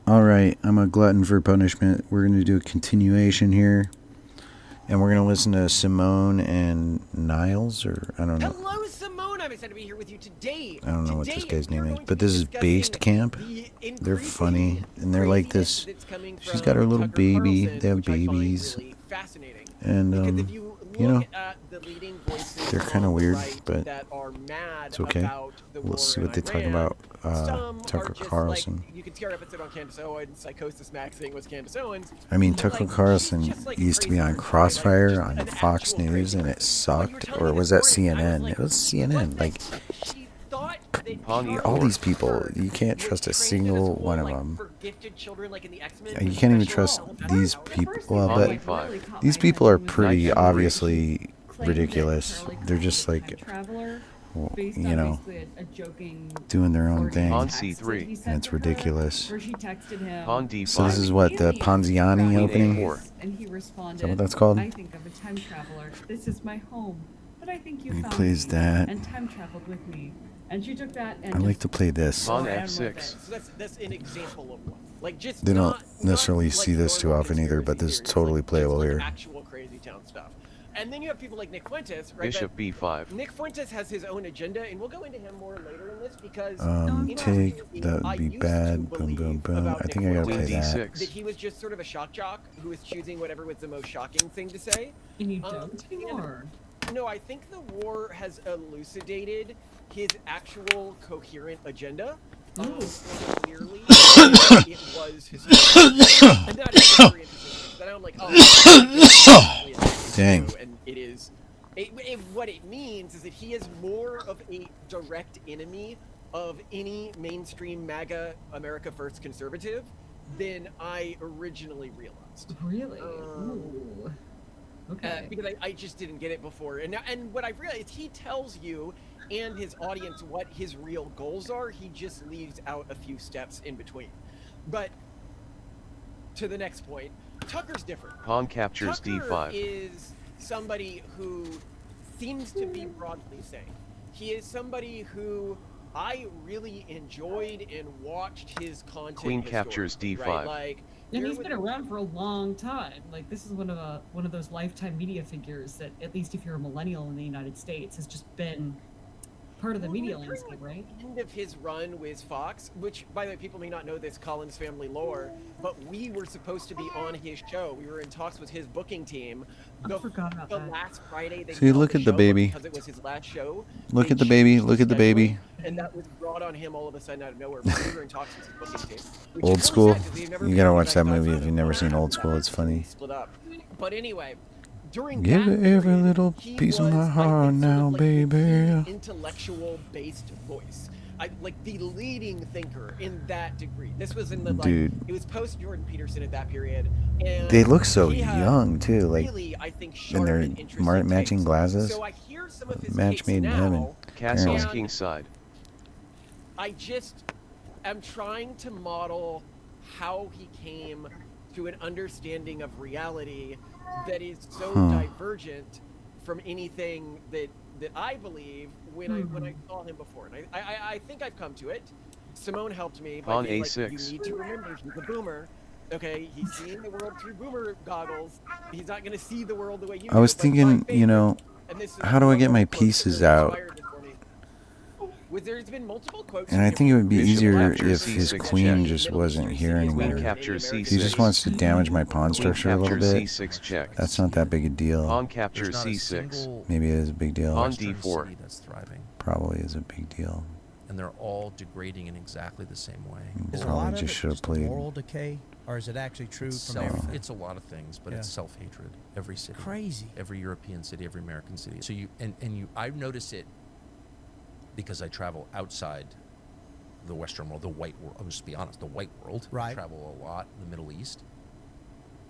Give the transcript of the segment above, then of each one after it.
Alright, I'm a glutton for punishment. We're going to do a continuation here. And we're going to listen to Simone and Niles, or I don't know. Hello, Simone. I'm excited to be here with you today. I don't know what this guy's name is. But this is Based Camp. They're funny. And they're like this. She's got her little baby. They have babies. And, you know, they're kind of weird, but it's okay. We'll see what they talk about. Tucker Carlson. You can see our episode on Candace Owens. Psychosis Maxing was Candace Owens. I mean, Tucker Carlson used to be on Crossfire on Fox News, and it sucked. Or was that CNN? It was CNN. Like, all these people, you can't trust a single one of them. You can't even trust these people. Well, but these people are pretty obviously ridiculous. They're just like, you know, doing their own thing. And it's ridiculous. So this is what, the Ponziani opening? Is that what that's called? I think of a time traveler. This is my home. But I think you He found plays me that. and time traveled with me. And she took that and I like to play this. On F6. So that's an example of one. Like, just They don't necessarily see this too often either, but this is totally playable here. Actual crazy town stuff. And then you have people like Nick Fuentes, right? Bishop B5. Nick Fuentes has his own agenda, and we'll go into him more later in this because Take that would be bad. Boom, boom, boom. I think I gotta play that. That he was just sort of a shock jock who was choosing whatever was the most shocking thing to say. And you don't war. No, I think the war has elucidated his actual coherent agenda. Clearly, it was his. And that is very interesting. Then I'm like, oh, dang. And it is. What it means is that he is more of a direct enemy of any mainstream MAGA America First conservative than I originally realized. Really? Ooh. Okay. Because I just didn't get it before. And what I realized, he tells you and his audience what his real goals are. He just leaves out a few steps in between. But to the next point, Tucker's different. Pawn captures Tucker D5. is somebody who seems to be broadly sane. He is somebody who I really enjoyed and watched his content. Queen captures D5. Right? Like, and he's been around for a long time. Like, this is one of those lifetime media figures that, at least if you're a millennial in the United States, has just been part of the media landscape, right? End of his run with Fox, which, by the way, people may not know this Collins family lore, but we were supposed to be on his show. We were in talks with his booking team. I forgot about that. Last Friday, they See, look at the baby. because it was his last show. Look at the baby. Look at the baby. And that was brought on him all of a sudden out of nowhere. But we were in talks with his booking team. Old School. You gotta watch that movie if you've never seen Old School. It's funny. Split up. But anyway, during Give that it every period, little he piece of was, my I heart think, sort now, of like baby. the intellectual-based voice. Like the leading thinker in that degree. This was in the Dude. It was post Jordan Peterson at that period. And They look so he had young too, like really, I think, in sharp their and interesting matching takes. glasses. So I hear some of his Match takes made in now, heaven. Castle's And- king side. I just am trying to model how he came to an understanding of reality that is so divergent from anything that I believe when I saw him before. And I think I've come to it. Simone helped me by On being A6. like, you need to remember he's a boomer. Okay, he's seeing the world through boomer goggles. He's not going to see the world the way you do. I was But thinking, my you know, and this is how do I one get of my the quotes that pieces really out? inspired this for me. There's been multiple quotes. And I think it would be Bishop easier captures if his C6 queen check. just wasn't here Queen anymore. captures C6. He just wants to damage my pawn Queen structure a little captures bit. C6 check. That's not that big a deal. Pawn captures There's not a C6. single Maybe it is a big deal. Pawn Western D4. city that's thriving, Probably is a big deal. and they're all degrading in exactly the same way. Is a Probably lot of just it should have just played. moral decay, or is it actually true It's, from everything? it's a lot of things, but Yeah. it's self-hatred. Every city, Crazy. every European city, every American city. So I notice it because I travel outside the Western world, the white world. I'll just be honest, the white world. Right. I travel a lot in the Middle East.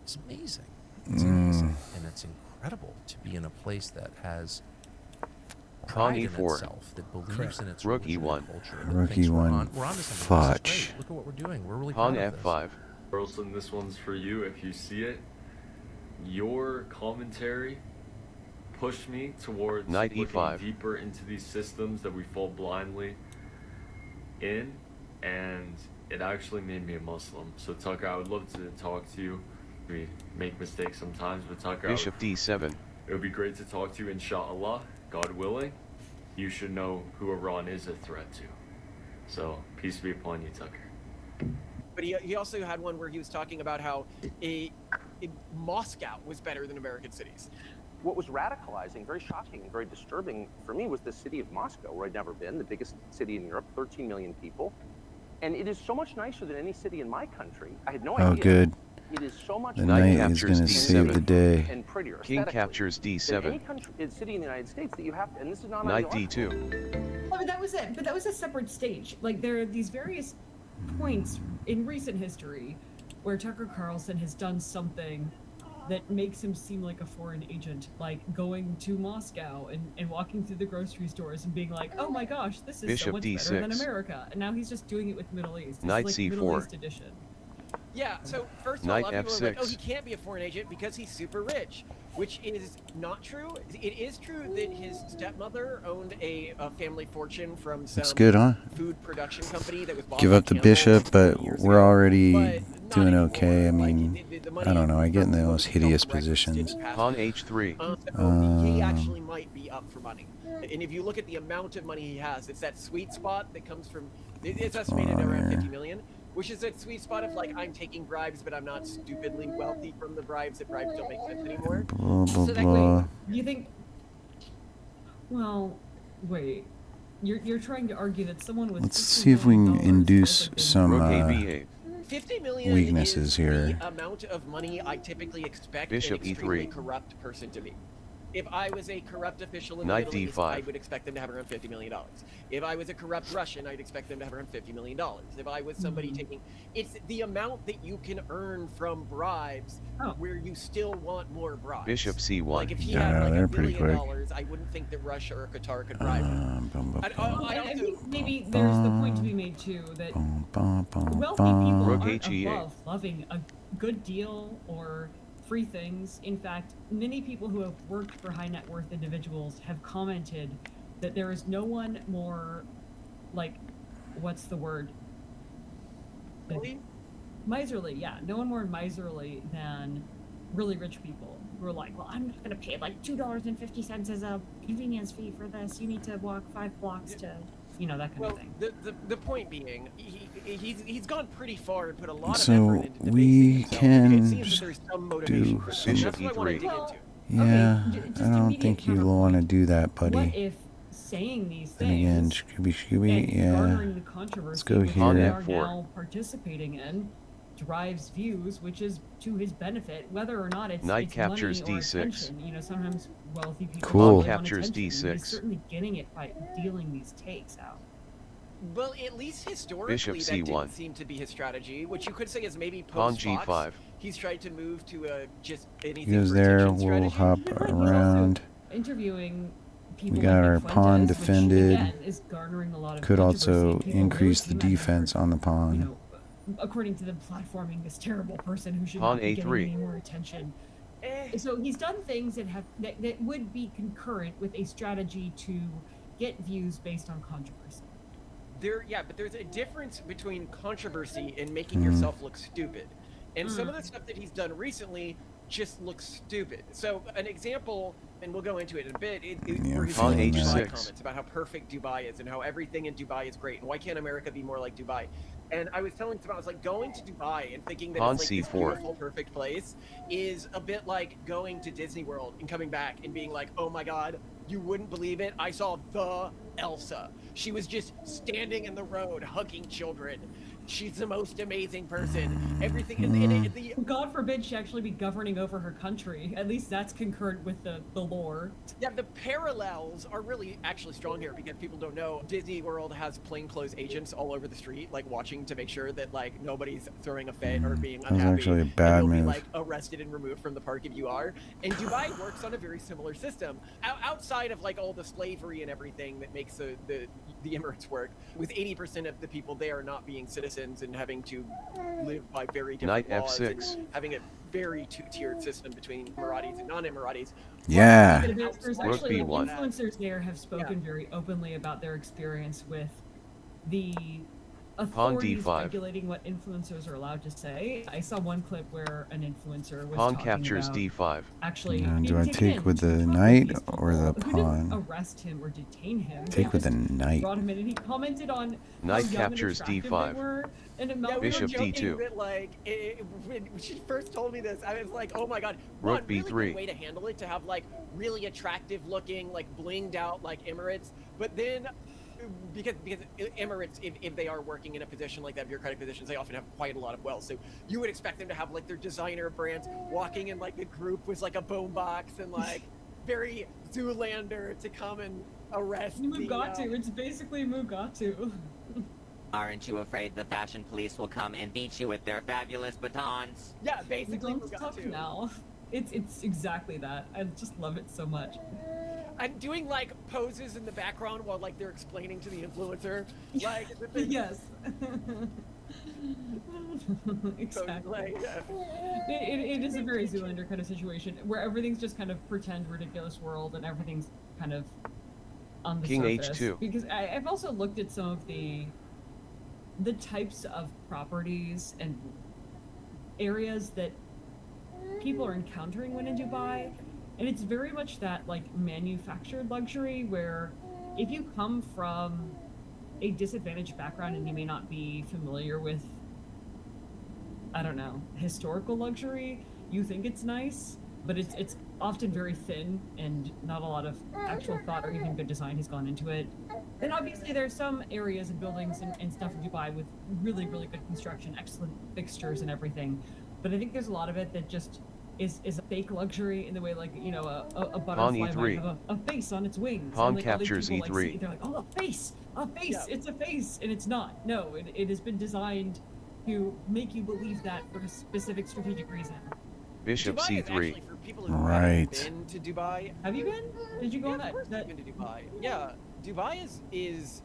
It's amazing. It's amazing, and it's incredible to be in a place that has Pawn pride in E4. itself, that believes Correct. in its Rook religion E1. and culture. that Rook thinks we're E1. we're onto something. This is Fudge. great. Look at what we're doing. We're really Pawn proud of this. F5. Carlson, this one's for you if you see it. Your commentary pushed me towards Knight looking E5. deeper into these systems that we fall blindly in, and it actually made me a Muslim. So Tucker, I would love to talk to you. We make mistakes sometimes, but Tucker, Bishop D7. it would be great to talk to you, inshallah, God willing. You should know who Iran is a threat to. So, peace be upon you, Tucker. But he also had one where he was talking about how Moscow was better than American cities. What was radicalizing, very shocking, and very disturbing for me was the city of Moscow, where I'd never been, the biggest city in Europe, 13 million people. And it is so much nicer than any city in my country. I had no idea. Oh, good. It is so much The Knight knight is captures going to D7. save the day. and prettier. King aesthetically captures than any D7. country, city in the United States that you have to, and this is not Knight ideological. D2. Oh, but that was it. But that was a separate stage. Like there are these various points in recent history where Tucker Carlson has done something that makes him seem like a foreign agent, like going to Moscow and walking through the grocery stores and being like, "Oh my gosh, this is so Bishop much better than D6. America." And now he's just doing it with Middle East. It's Knight like C4. Middle East edition. Yeah, so first of Knight all, a lot of people are like, F6. oh, he can't be a foreign agent because he's super rich, which is not true. It is true that his stepmother owned a family fortune from some That's good, huh? food production company that was bought Give by up the Campbell bishop, but years we're ago. already But not doing anymore. okay. I Like, mean, the money I don't know. I get in the from most Health hideous Records positions. didn't pass Pawn through. H3. So he actually might be up for money. And if you look at the amount of money he has, it's that sweet spot that comes from, it's estimated going on around here? 50 million, which is that sweet spot of like, I'm taking bribes, but I'm not stupidly wealthy from the bribes, that bribes don't make sense anymore. Blah, blah, So that blah. You think? Well, wait. You're trying to argue that someone with Let's $50 see if we can million induce has, like, some Rook uh, AB8. 50 million weaknesses is here. the amount of money I typically expect Bishop an extremely E3. corrupt person to be. If I was a corrupt official in Knight the Middle East, D5. I would expect them to have around $50 million. If I was a corrupt Russian, I'd expect them to have around $50 million. If I was somebody taking... It's the amount that you can earn from bribes Oh. where you still want more bribes. Bishop C1. Like if he Yeah, had like they're $1 pretty billion, quick. I wouldn't think that Russia or Qatar could bribe him. Bum, bum, I bum, I also... think maybe there's the point to be made too that bum, bum, bum, wealthy people Rook aren't HE8. above loving a good deal or free things. In fact, many people who have worked for high net worth individuals have commented that there is no one more, like, what's the word? Really? Miserly, yeah. No one more miserly than really rich people who are like, well, I'm not going to pay like $2.50 as a convenience fee for this. You need to walk 5 blocks to, you know, that kind Well, of thing. the point being, he's gone pretty far and put a lot of So effort into debasing we himself. can It seems that there's some motivation do for this. some- That's what I want to Bishop dig E3. into. Yeah, just I don't immediate think you counterpoint. want to do that, What buddy. if saying these And again, things Scooby Scooby, and yeah. garnering the controversy go which here. we On are F4. now participating in drives views, which is to his benefit, whether or not it's, Knight it's captures money or D6. attention. You know, sometimes wealthy people Cool. really want Captures attention. D6. He's certainly getting it by dealing these takes out. Well, at least historically, Bishop that C1. didn't seem to be his strategy, which you could say is maybe Pawn post-Fox. G5. He's tried to move to a just anything He goes for there, attention we'll strategy. hop He's also around. interviewing people We got like our Nick pawn Fuentes, which, defended. again, is garnering a lot of Could also controversy. People increase really the came at him defense for, on the you pawn. know, according to them, platforming this terrible person who should Pawn not be getting A3. any more attention. Eh, So he's done things that would be concurrent with a strategy to get views based on controversy. but there's a difference between controversy and making yourself look stupid. And some of the stuff that he's done recently just looks stupid. So an example, and we'll go into it in a bit, Yeah, were I'm his feeling own that. Dubai H6. comments about how perfect Dubai is and how everything in Dubai is great and why can't America be more like Dubai. And I was telling someone, I was like, going to Dubai and thinking that Pawn it's like this C4. beautiful, perfect place is a bit like going to Disney World and coming back and being like, oh my God, you wouldn't believe it. I saw the Elsa. She was just standing in the road, hugging children. She's the most amazing person. Everything, and the God forbid she actually be governing over her country. At least that's concurrent with the lore. Yeah, the parallels are really actually strong here because people don't know Disney World has plainclothes agents all over the street, like watching to make sure that like nobody's throwing a fit or being That was unhappy. actually a and bad you'll be move. like arrested and removed from the park if you are. And Dubai works on a very similar system. Outside of like all the slavery and everything that makes the Emirates work, with 80% of the people there not being citizens and having to live by very different Knight laws F6. and having a very two-tiered system between Emiratis and non-Emiratis. Yeah. There's Rook actually B1. influencers there have spoken very openly about their experience with the authorities D5. regulating what influencers are allowed to say. I saw one clip where an influencer was Pawn talking captures about D5. actually And being do I taken take in with to the talk with knight these or the people who didn't pawn? arrest him or detain him. Take with the just knight. brought him in, and he commented on Knight how young and captures attractive D5. they were. And Yeah, we were Bishop joking D2. that like when she first told me this, I was like, oh my god, Rook one really B3. good way to handle it, to have like really attractive looking, like blinged out like Emirates, but then because Emirates, if they are working in a position like that, bureaucratic positions, they often have quite a lot of wealth. So you would expect them to have like their designer brands walking in like a group with like a boombox and like very Zoolander to come and arrest Mugatu. It's basically Mugatu. Aren't you afraid the fashion police will come and beat you with their fabulous batons? Yeah, basically Don't talk Mugatu. now. It's exactly that. I just love it so much. I'm doing like poses in the background while like they're explaining to the influencer, like Yes. Exactly. Like, It is a very Zoolander kind of situation where everything's just kind of pretend ridiculous world and everything's kind of on the King surface. H2. Because I've also looked at some of the types of properties and areas that people are encountering when in Dubai, and it's very much that like manufactured luxury where if you come from a disadvantaged background and you may not be familiar with, I don't know, historical luxury, you think it's nice, but it's often very thin and not a lot of actual thought or even good design has gone into it. Then obviously there's some areas and buildings and stuff in Dubai with really, really good construction, excellent fixtures and everything. But I think there's a lot of it that just is a fake luxury in the way, like, you know, a butterfly might have a face on its wings. Pawn and, like, all these captures people, like, E3. see it, they're like, oh, a face, Yeah. it's a face, and it's not. No, it has been designed to make you believe that for a specific strategic reason. Bishop Dubai is C3. actually, for people who Right. haven't been to Dubai. Have you been? Did you go on Yeah, of course that? I've been to Dubai. Yeah, Dubai is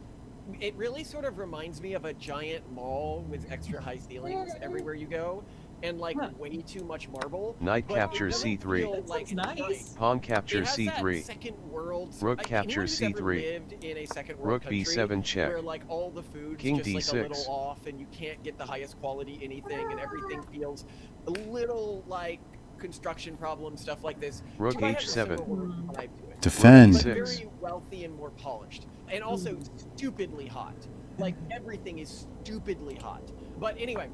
it really sort of reminds me of a giant mall with extra high ceilings everywhere you go, and like Huh. way too much marble. Knight but it captures doesn't C3. feel That like sounds nice. Pawn It captures has that C3. second world. Rook anyone captures who's ever C3. lived in a second world Rook country B7 check. where like all the food's King just like a D6. little off, and you can't get the highest quality anything, and everything feels a little like construction problems, stuff like this. Rook Dubai has a H7. similar vibe to it. Defend. But Six. very wealthy and more polished, and also stupidly hot. Like everything is stupidly hot. But anyway,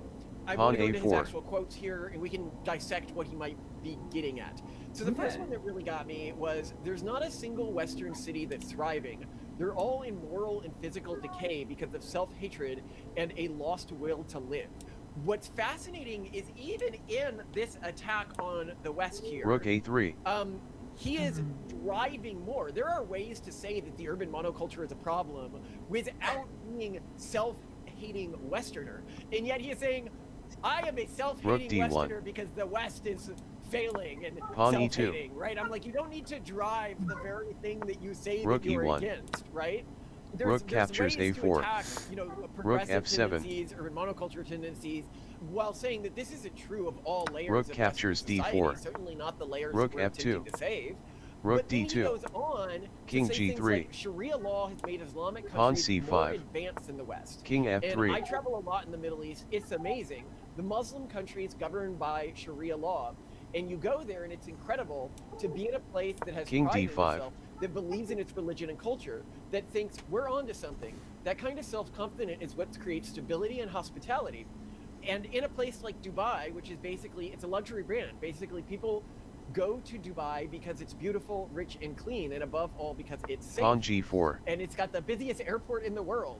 I'm Pawn going to go into his A4. actual quotes here, and we can dissect what he might be getting at. So the first Okay. one that really got me was: there's not a single Western city that's thriving. They're all in moral and physical decay because of self-hatred and a lost will to live. What's fascinating is even in this attack on the West here, Rook A3. he is driving more. There are ways to say that the urban monoculture is a problem without being self-hating Westerner. And yet he is saying, I am a self-hating D1. Westerner because the West is failing and Pawn E2. self-hating, right? I'm like, you don't need to drive the very thing that you say Rook that you're E1. against, right? Rook captures ways to A4. attack, you know, progressive F7. tendencies, urban monoculture tendencies, while saying that this isn't true of all layers Rook of captures Western society, D4. certainly not the layers Rook that we're attempting F2. to save. Rook But then he D2. goes on King to say things G3. like Sharia law has made Islamic Pawn countries more C5. advanced than the West. King And I F3. travel a lot in the Middle East. It's amazing. The Muslim countries governed by Sharia law, and you go there, and it's incredible to be in a place that has King pride in D5. itself, that believes in its religion and culture, that thinks we're onto something. That kind of self-confidence is what creates stability and hospitality. And in a place like Dubai, which is basically, it's a luxury brand. Basically, people go to Dubai because it's beautiful, rich, and clean, and above all, because it's safe. Pawn G4. And it's got the busiest airport in the world.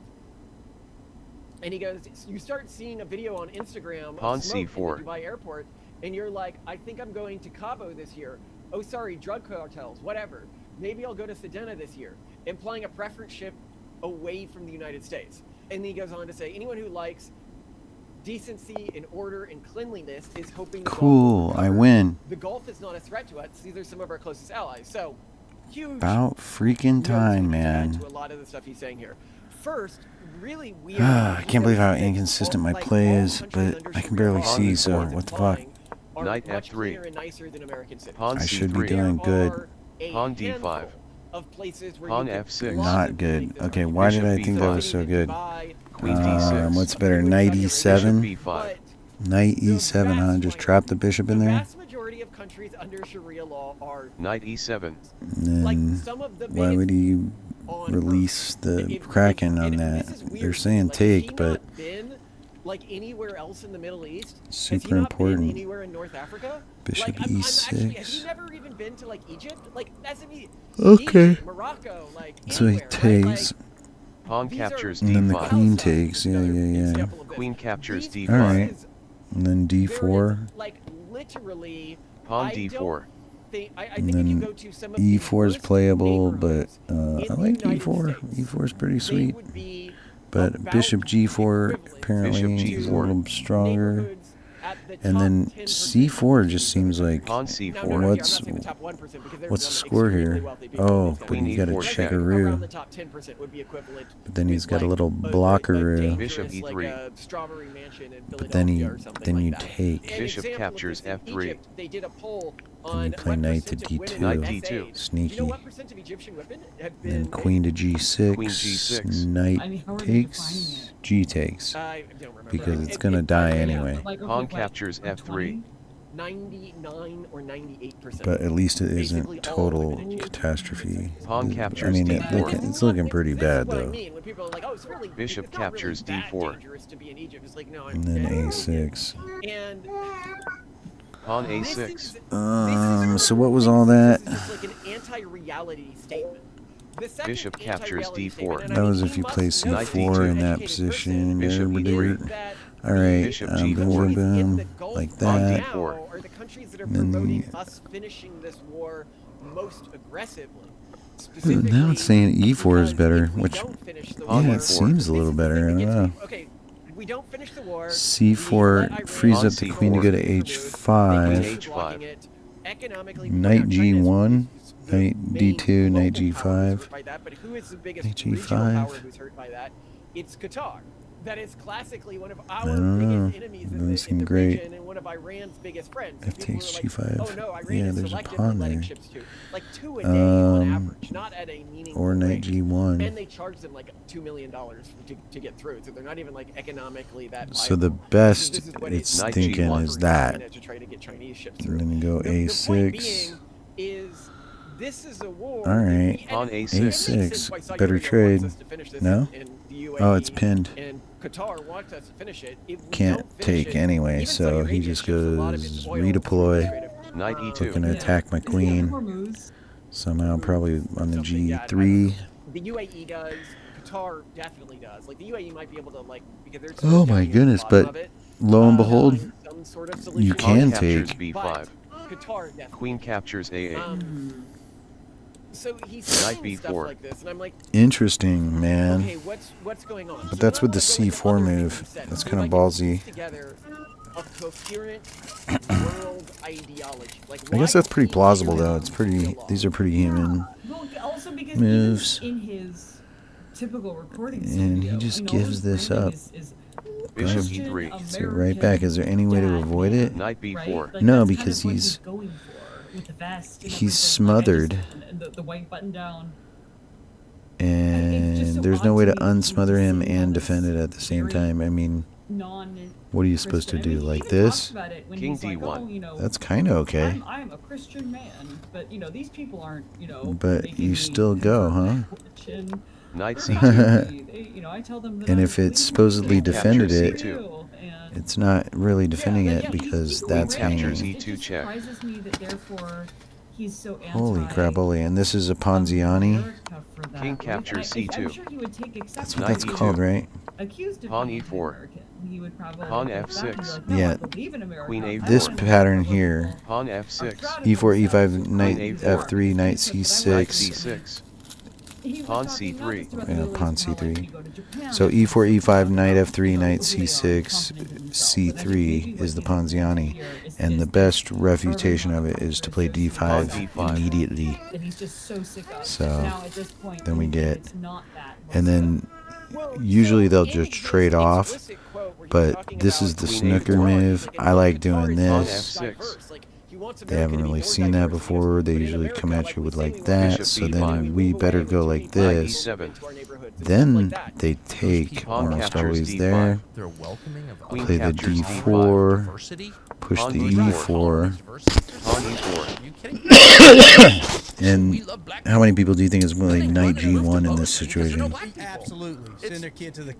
And he goes, you start seeing a video on Instagram Pawn of smoke C4. in the Dubai airport, and you're like, I think I'm going to Cabo this year. Oh, sorry, drug cartels, whatever. Maybe I'll go to Sedena this year, implying a preference ship away from the United States. And then he goes on to say, anyone who likes decency and order and cleanliness is hoping the Gulf will Cool, I recover. win. The Gulf is not a threat to us. These are some of our closest allies. So, huge About freaking notes time, we can add man. to a lot of the stuff he's saying here. First, really weird. I can't believe how inconsistent my play is, but I can barely see, so what the fuck? Are Knight much F3. cleaner and nicer than American cities. Pawn I should be C3. doing good. There are a Pawn D5. handful of places where Pawn you could F6. Not good. make this Okay, argument. why did I Bishop think that B5. was so good? By Queen D6. What's better, Saudi knight Arabia, E7? Bishop B5. but Knight the E7, huh? vast Just minority- trap the bishop in the there? vast majority of countries under Sharia law are Knight E7. And like then some of the why would biggest he on release Earth. the If- Kraken on and that? this is weird, They're saying like, has he take, but not been like anywhere else in the Middle East? Has super he not important. been anywhere in North Africa? Bishop like, I'm actually, has E6. he never even been to like Egypt? Like that's Okay. Egypt, Morocco, like So he anywhere, right? takes, Pawn These are- captures and then the D5. queen Outside takes. Yeah, another yeah, yeah. example of this. Queen captures These D5. Alright. places, And then there D4. is, like literally Pawn I D4. don't think, I And think if you then go to some of the E4 is worst playable, but neighborhoods I in like the United E4. States, E4 is pretty they sweet. would be But about Bishop G4 equivalent apparently Bishop is a G4. little stronger. neighborhoods at the And top then 10% C4 just of seems like, Pawn Now, C4. no, no, here, I'm not what's saying the top 1% because there's what's the some score extremely here? wealthy people in Oh, these but Queen you gotta E4 countries. check. Around checkaroo. the top 10% would be equivalent. But then he's with, got a like, little blockaroo. Bishop dangerous, E3. like a strawberry mansion in But then Philadelphia or something you like that. take. An Bishop example of captures this, in F3. Egypt, they did a poll Then on you play what knight to percent of women D2. Knight were D2. essayed. Do you know Sneaky. what percent of Egyptian women have been? Then queen to G6. Queen G6. Knight I mean, how are they takes. defining G takes. I don't remember. Because it's gonna die anyway. Like, Pawn okay, captures like, F3. 20? 99 or 98%. But at least it Basically isn't all total women in Egypt. catastrophe. Pawn I captures mean, D4. it's looking pretty This is bad what I though. mean when people are like, oh, it's really, Bishop it's not captures really that D4. dangerous to be in Egypt. It's like, no, And then A6. And Pawn this A6. is So what was all that? This is just like an anti-reality statement. The second Bishop captures anti-reality D4. statement, and I That mean, was we if you must play know C4 as C4 an in that educated position. Bishop person, E3. is that Alright, Bishop boom, G4. boom, countries in boom. the Gulf Like Pawn that. now D4. are the countries that are And then promoting the- us finishing this war most aggressively. Now it's saying E4 is because better, if we which, don't finish the Pawn yeah, war- it E4. seems a little This is the better. I thing don't that know. gets me- Okay, we don't finish the war. C4 we let frees Iran up the queen to C4. go to Queen H5. H5. Economically, Knight China is G1, the knight main D2, knight global power who's G5. hurt by that, but who is the biggest Knight regional G5. power who's hurt by that? It's Qatar. That is classically one of our don't know. biggest enemies in Doesn't the, seem in the great. region and one of Iran's biggest friends. F People takes are like, G5. oh no, Iran Yeah, is there's a selective pawn in letting there. ships to. Like 2 a day on Um, average, not at a meaningful Or knight rate. G1. And they charge them like $2 million to get through, so they're not even like economically that. So the viable. best This is what it's Knight thinking G1. is that. To try to get Chinese ships And through. then you go The point A6. being is this is a war. All right. On And it A6. makes sense A6. why Saudi Better Arabia trade. wants us to finish this No? in the UAE, Oh, it's pinned. And Qatar wants us to finish it. If we Can't don't finish take it, anyway, even so Saudi he Arabia just ships a lot of its goes oil redeploy. administrative, Knight E2. Looking to attack my Is it queen. Hormuz? Somehow probably on the something, yeah, I don't G3. know. The UAE does. Qatar definitely does. Like the UAE might be able to like because there's. Oh my goodness, but lo and behold, some sort of you solution. can Pawn captures take. B5. But Qatar definitely. Queen captures A8. So he's Knight saying stuff B4. like this, and I'm like, Interesting, man. okay, what's going on? But So that's then with the I wanna go into C4 other move. things he said. That's So kinda I can piece ballsy. together a coherent world ideology. Like, I guess why that's pretty he plausible came though. around It's to pretty. the law. These are pretty human. Well, also because Moves. even in his typical recording And he studio, just you know, gives his this branding up. is Bishop Christian, E3. So right back. Is there any way to dad avoid man, it? Knight B4. right? Like, No, that's because kind of what he's- going for with the vest and he's everything. Like, I smothered. just- and the white button down. And just so there's no odd way to to me that he unsmother was him saying all and this defend it at the same very time. I mean, non. what are you supposed to Christian. I do? mean, he Like even talks this? about it when King he's like, D1. oh, you know, That's kind of okay. I'm a Christian man, but you know these people aren't, you know. But making you me still go, convert huh? my religion. Knight They- C2. they- you know, I tell them that And I'm if a it's believer, supposedly they don't defended care it, what I do, and- It's not really defending Yeah, it yeah, because he's that's great. captures hanging. E2 It just check. surprises me that therefore he's so anti. Holy crapoli! And this is a Ponziani. America for that, King right? captures I'm C2. sure he would take exception. That's what Knight that's E2. called, right? Accused of Pawn being E4. anti-American. He would probably Pawn go back and be F6. like, no, Yeah. I believe in America. Queen I A4. This want pattern America. here. Pawn I'm F6. proud of E4, himself. E5, knight Queen A4. F3, knight Knight C6. C6. He was Pawn talking not C3. just about the Yeah, Middle pawn East, how, like, C3. you go to Japan, So it's E4, also E5, about, knight you F3, know, knight who they are, C6, confident in themselves. C3 And I think maybe is the what he's Ponziani. here is And the just best this refutation of fervent it is to for play association D5 D5. immediately. that he's just so sick of. So, now at this point, then we get- it's not that And then Well, usually so they'll in just this trade off. explicit quote where he's But talking this about is the Queen snooker A4. move. I like doing Qatar is Pawn this. F6. diverse. Like, He wants they America haven't to be really more seen that diverse. before. They But in usually America, come at like you we with say like we want that, Bishop so B5. then we move better away go with like too many black this. people into our neighborhoods and stuff Then like that. they take, people Pawn almost captures always D5. there, They're welcoming of Queen other play the captures D4, diversity. push Pawn the D4. E4, Pawn E4. Are you kidding? and We love black how many people do you think is playing They knight run and move to G1 in vote this because there are no situation? black people. Absolutely. Send their kid to the.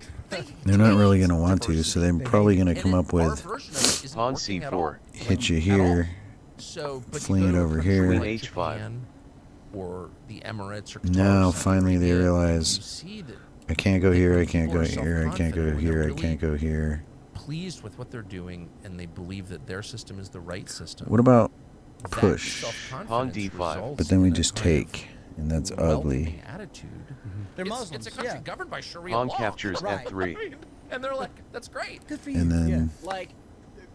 They're not really going to want to, so they're probably going to And come it- up our with version of it isn't Pawn working at C4. all. hit you At here, all. So, but fling you it go to a over country here. Queen like H5. Japan or the Emirates or Qatar Now, or Saudi finally, they Arabia, realize, you see that I can't go here, I can't people go are here, I can't go self-confident when here, they're I can't go here. pleased with what they're doing and they believe that their system is the right system. What about That push? self-confidence Pawn D5. results But then we in a just kind of take, and that's welcoming ugly. attitude. They're It's Muslims. a country Yeah. governed by Sharia Pawn law. captures Right. F3. And they're like, that's great. Good for you. And then Like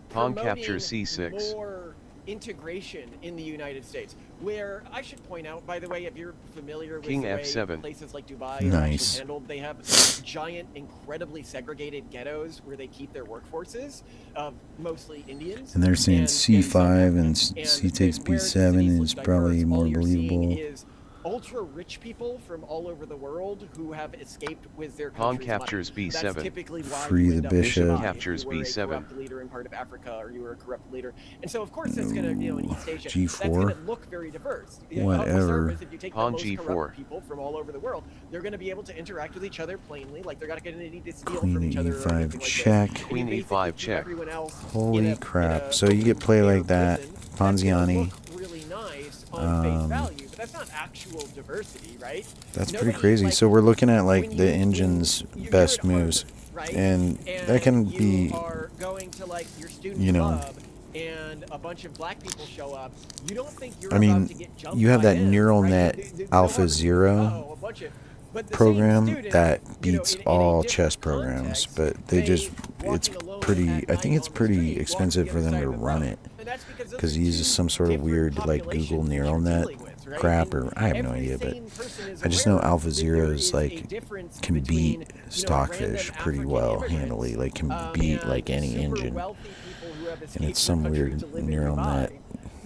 Pawn promoting captures C6. more integration in the United States, where I should point out, by the way, if you're familiar with King the way F7. places like Dubai are Nice. actually handled, they have giant, incredibly segregated ghettos where they keep their workforces of mostly Indians. And they're saying C5 and and C takes where the B7 cities is look probably diverse, more all you're seeing believable. is ultra rich people from all over the world who have escaped with their Pawn country's money. captures That's B7. typically why Free you the end up in bishop. Dubai if Captures you were a B7. corrupt leader in part of Africa, or you were a corrupt leader. And so, of course, that's going to, in East Asia, G4. that's going to look very diverse. Whatever. If you take Pawn the most G4. corrupt people from all over the world, they're going to be able to interact with each other plainly, like they're not going to need to steal Queen from each other or E5 anything like check. this. And Queen you basically E5 keep check. everyone else Holy in a crap. So you get play like that, prison. That's gonna Ponziani. look really nice on face value, but that's not actual diversity, right? That's Nobody, pretty crazy. like, So we're looking at when like you- the engine's you're best at Harvard, moves, right? and that can you be, are going to like your student you know, club and a bunch of black people show up. You don't think you're I mean, about to get jumped you have by that them, neural right? net No Alpha one- Zero a bunch of- but the same program student, that you know, beats in a all different chess programs, context, but they just, walking it's alone pretty, at I think night it's on the pretty street, expensive walking for the them other to side of the run road. it, And that's because those because are he uses two some sort of different weird like populations Google that neural you're net dealing with, right? crap, And or I have no every idea, but sane person is I just know aware Alpha that Zero there is is a like difference can between, beat you know, Stockfish random pretty African well immigrants, handily, like can beat and like any super engine, wealthy people who have and escaped it's some their country weird to live in neural Dubai. net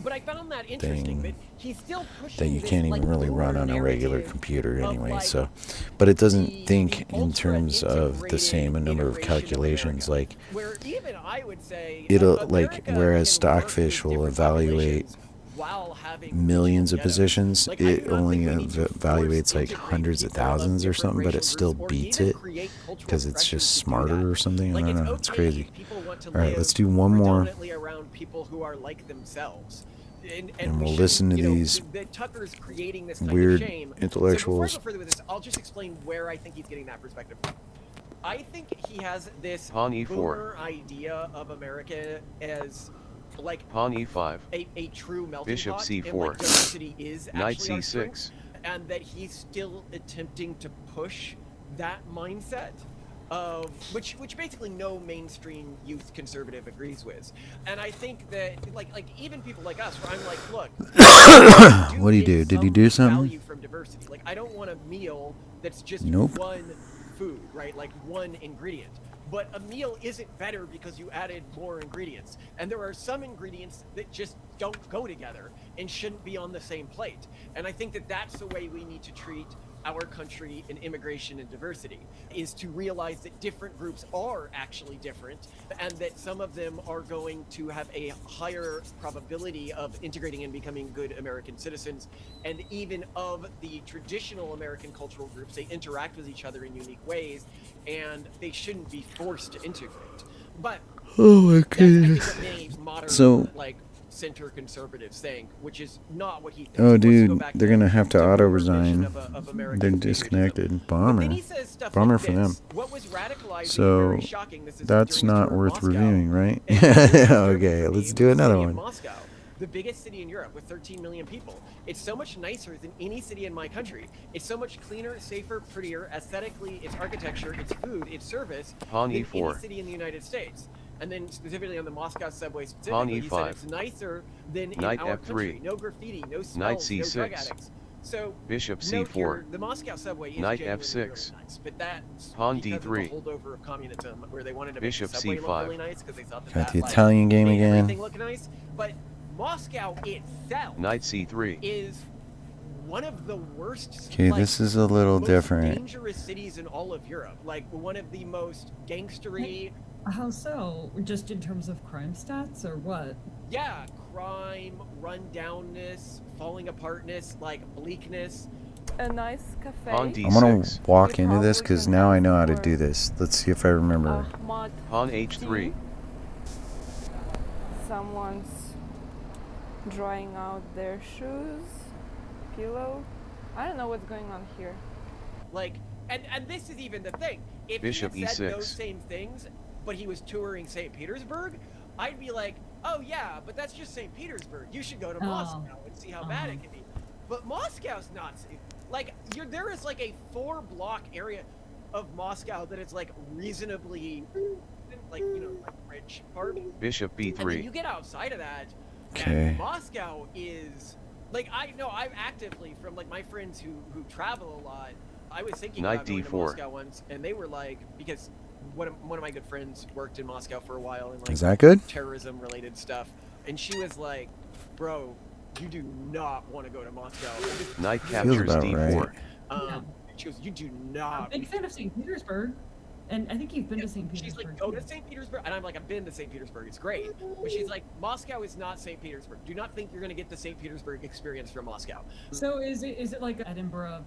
But I found that interesting. thing But he's still pushing that you this, can't like, even really run boomer on a regular narrative computer of, anyway, like, so, but it doesn't the think in ultra terms of the same integrated number of iteration of calculations, America, like where even I would say it'll America like, whereas can work Stockfish with will different evaluate populations while having millions of regional ghettos. positions, Like, I do it not only think we need to force evaluates like integrate hundreds of people of thousands or different something, but racial it still groups or beats even it create cultural because it's pressures just to do smarter that. or something. I Like, don't it's know, it's okay crazy. if people want to All right, live let's do one more, predominantly around people who are like themselves. and we we'll shouldn't, listen to you know, these that Tucker's creating this kind weird of shame. intellectuals. So before I go further with this, I'll just explain where I think he's getting that perspective from. I think he has this Pawn E4. boomer idea of America as like Pawn E5. a true melting Bishop pot, C4. and like diversity is Knight actually our C6. strength, and that he's still attempting to push that mindset of which basically no mainstream youth conservative agrees with. And I think that like even people like us, where I'm like, look, What do you do? Did he do something? Value from diversity. Like, I don't want a meal that's just Nope. one food, right? Like one ingredient. But a meal isn't better because you added more ingredients. And there are some ingredients that just don't go together and shouldn't be on the same plate. And I think that that's the way we need to treat our country in immigration and diversity, is to realize that different groups are actually different, and that some of them are going to have a higher probability of integrating and becoming good American citizens. And even of the traditional American cultural groups, they interact with each other in unique ways, and they shouldn't be forced to integrate. But Oh my that's, I think, goodness. what many modern, So- like, center conservatives think, which is not what he thinks. Oh, He wants to go dude, back they're to gonna have to the auto boomer vision resign. of American They're patriotism. disconnected. But Bummer. then he says stuff Bummer like for them. this. What was radicalizing, So, very shocking, this is that's during his not tour of worth Moscow, reviewing, right? and the Okay, city let's was do the another city of one. Moscow, the biggest city in Europe with 13 million people. It's so much nicer than any city in my country. It's so much cleaner, safer, prettier, aesthetically, its architecture, its food, its service Pawn than E4. any city in the United States. And then specifically on the Moscow subway Pawn specifically, he said E5. it's nicer than in Knight our F3. country. No graffiti, no Knight smells, no C6. drug addicts. So Bishop note C4. here, the Moscow subway is Knight genuinely F6. really nice, but that's Pawn because D3. of the holdover of communism, where they wanted to Bishop make the subway C5. look really nice because they thought that Got that, the like, Italian game made again. everything look nice. But Moscow itself Knight C3. is one of the worst. Okay, this is a little most different. dangerous cities in all of Europe. Like one of the most gangstery. How so? Just in terms of crime stats or what? Yeah, crime, rundownness, falling apartness, like bleakness. A nice cafe. Pawn I'm gonna D6. walk into this because now I know how to do this. Let's see if I remember. Ahmad Pawn H3. Someone's drying out their shoes. Pillow. I don't know what's going on here. Like, and this is even the thing. If Bishop he had said E6. those same things, but he was touring St. Petersburg, I'd be like, oh yeah, but that's just St. Petersburg. You should go to Moscow and see how bad it can be. But Moscow's not safe. Like, there is like a 4-block area of Moscow that is like reasonably, like, you know, like rich part. Bishop And then B3. you get outside of that, Okay. and Moscow is like, I know I've actively, from like my friends who travel a lot, I was thinking Knight about going to D4. Moscow once, and they were like, because one of my good friends worked in Moscow for a while and like Is that good? terrorism related stuff, and she was like, bro, you do not want to go to Moscow. Knight Feels captures about D4. right. She goes, you do I'm not. a big fan of St. Petersburg. And I think you've been to St. She's Petersburg. like, go to too. St. Petersburg. And I'm like, I've been to St. Petersburg. It's great. But she's like, Moscow is not St. Petersburg. Do not think you're going to get the St. Petersburg experience from Moscow. So is it like Edinburgh,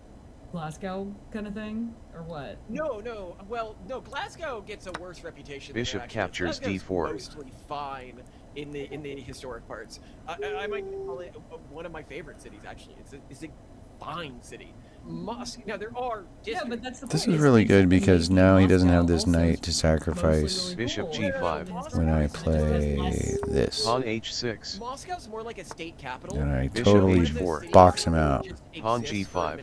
Glasgow kind of thing, or what? No. Well, no. Glasgow gets a worse reputation. than it Bishop actually is. captures Glasgow's D4. Mostly fine in the historic parts. I might call it one of my favorite cities. Actually, it's a fine city. Now there are Yeah, but that's the This point. is really good Basically because making now he doesn't have Moscow this also knight to sacrifice mostly Bishop cool. G5. when I It just has play less- this. Pawn H6. Moscow's more like a state capital. And I Bishop totally H4. box him out. Pawn G5.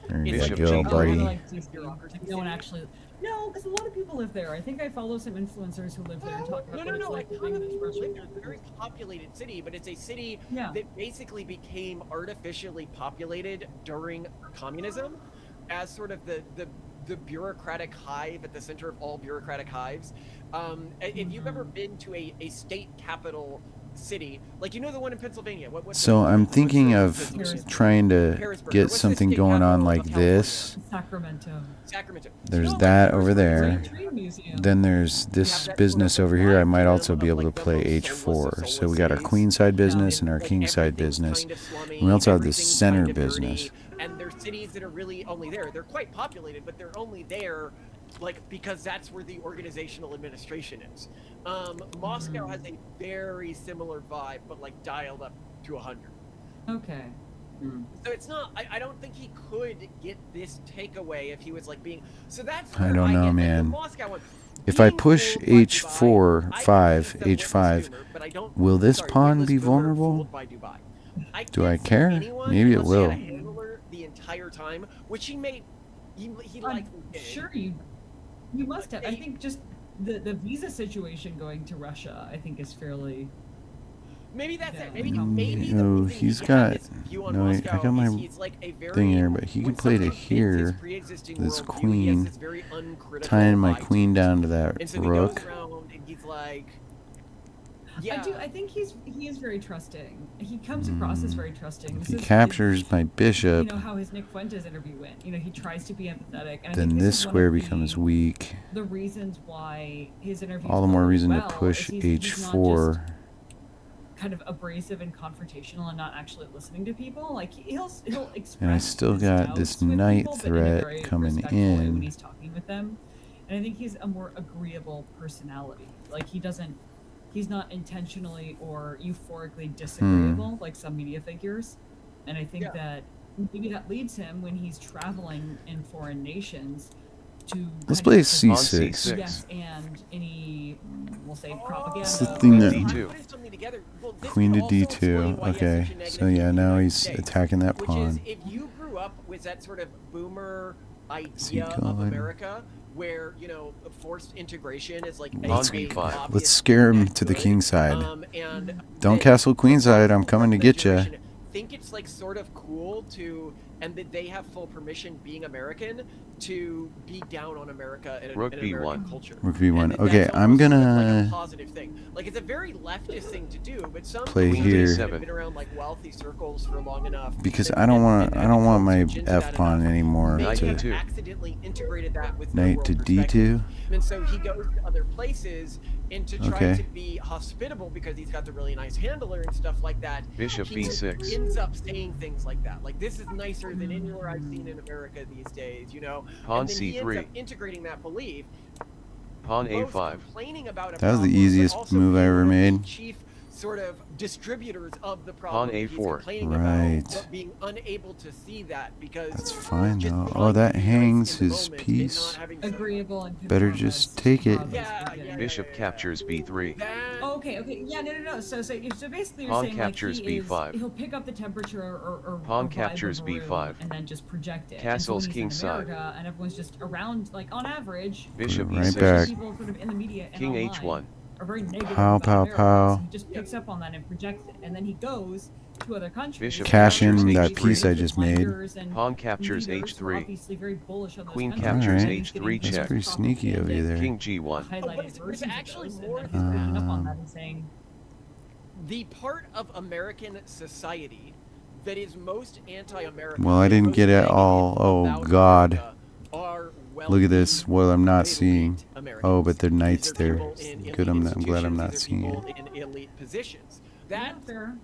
And be It's like, Bishop yo, G5. buddy. Like DC, like, no one actually. No, because a lot of people live there. I think I follow some influencers who live there and talk about what it's No. like A living ton in of this people Russian live there. It's a country. very populated city, but it's a city Yeah. that basically became artificially populated during communism, as sort of the bureaucratic hive at the center of all bureaucratic hives. If you've ever been to a state capital city, like, you know, the one in Pennsylvania. So I'm thinking of Harrisburg. trying to Harrisburg. get What's the something state going on capital like of California? this. Sacramento. Sacramento. There's You know, that like, over Harrisburg, there. right? Train museum. Then there's You this have that sort business of over here. I vibe might to also them be of, able to like, the play most H4. soulless So we got our cities. queen side business Yeah. and our Like, king side everything's business. kind of slummy, We also have the everything's center kind of dirty, business. and they're cities that are really only there. They're quite populated, but they're only there, like, because that's where the organizational administration is. Moscow has a very similar vibe, but like dialed up to 100. Okay. So it's not. I don't think he could get this takeaway if he was like being. So that's. I where don't know, get, like, the man. Moscow one. If I Being push fooled by H4, Dubai, I 5, can see some H5, witless boomer, but I don't- will this sorry, pawn witless be boomer vulnerable? fooled by Dubai. Do I can't see care? anyone Maybe it unless he had will. a handler the entire time, which he made. He I'm likely did. sure you must have. I think just the visa situation going to Russia, I think, is fairly. Maybe that's it. Yeah. Maybe No, the reason he's he got- had this view on no, I Moscow got my is he's like a very, thing here, but he when can play to someone fits his here, pre-existing this worldview, he has queen, this very uncritical tying my vibe to queen it. down to that And so he rook. goes around and he's like, yeah. I think he is very trusting. He comes across as very trusting. If This he is- captures my You bishop, know how his Nick Fuentes interview went. You know, he tries to be empathetic. And I then think this is one square of becomes weak. the reasons why his interview. All the more reason to push H4. Kind of abrasive and confrontational and not actually listening to people. Like he'll express. And I still his got doubts this with knight people, but in a threat very coming respectful way when in. he's talking with them. And I think he's a more agreeable personality. Like he's not intentionally or euphorically disagreeable like some media figures. And I think that maybe that leads him when he's traveling in foreign nations to Let's kind play of C6. C6. yes, and any we'll say propaganda. It's the thing that- D2. Queen to D2. Okay, so yeah, now he's attacking that Which pawn. is, if you grew up with that sort of boomer idea of going? America, where, you know, forced integration is like Let's- a Let's obvious scare him net to the good, king side. And Don't that castle queen side. I'm coming to the get ya. generation think it's like sort of cool to, and that they have full permission, being American, to be down on America and Rook American B1. culture. Rook B1. And that Okay, that's I'm almost sort of gonna like a positive thing. Like, it's a very leftist thing to do, but some play people here. that have been around like wealthy circles for long enough, because that- I don't and want my delved into that F pawn enough, anymore may Knight to have E2. accidentally integrated that with their knight world to perspective. D2. And so he goes to other places, and to try Okay. to be hospitable because he's got the really nice handler and stuff like that. Bishop he B6. ends up saying things like that, like, this is nicer than anywhere I've seen in America these days, you know. Pawn And then he ends C3. up integrating that belief. Pawn both A5. complaining about a That was the problem, but easiest also move I being ever one of the made. chief sort of distributors of the Pawn problem. He's A4. complaining Right. about but being unable to see that because That's fine just though. trying Oh, to that be nice hangs in the his moment and piece. not having some- Agreeable and Better conformist just take it. broadly Yeah, speaking. yeah. Bishop captures B3. That, Oh, okay. Yeah, no. So basically, you're Pawn saying captures like B5. he'll pick up the temperature or Pawn vibe captures of a room B5. and then just project it. Castles and so when he's in kingside. America and everyone's just around, like on average, Bishop Right especially back. E6. people sort of in the media and King online H1. are very negative Pow, about pow, America. pow. So he just picks up on that and projects it, and then he goes to other countries. Bishop and Cash in obviously that he's piece I with just made. lenders and Pawn captures leaders who are H3. obviously very bullish on those Queen countries. captures And he's H3 getting check. That's pretty sneaky of you there. King G1. highlighted but it's versions of actually those, more and then he's picking up on Um, that and saying, the part of American society that is most anti-American. Well, I and didn't most get it negative all. Oh, about God. America are Look at this. wealthy, Well, I'm not elite seeing. Americans. Oh, but they're These knights are there. people in Good. elite I'm glad I'm institutions. not These are seeing people it. in elite positions. yeah, That's fair.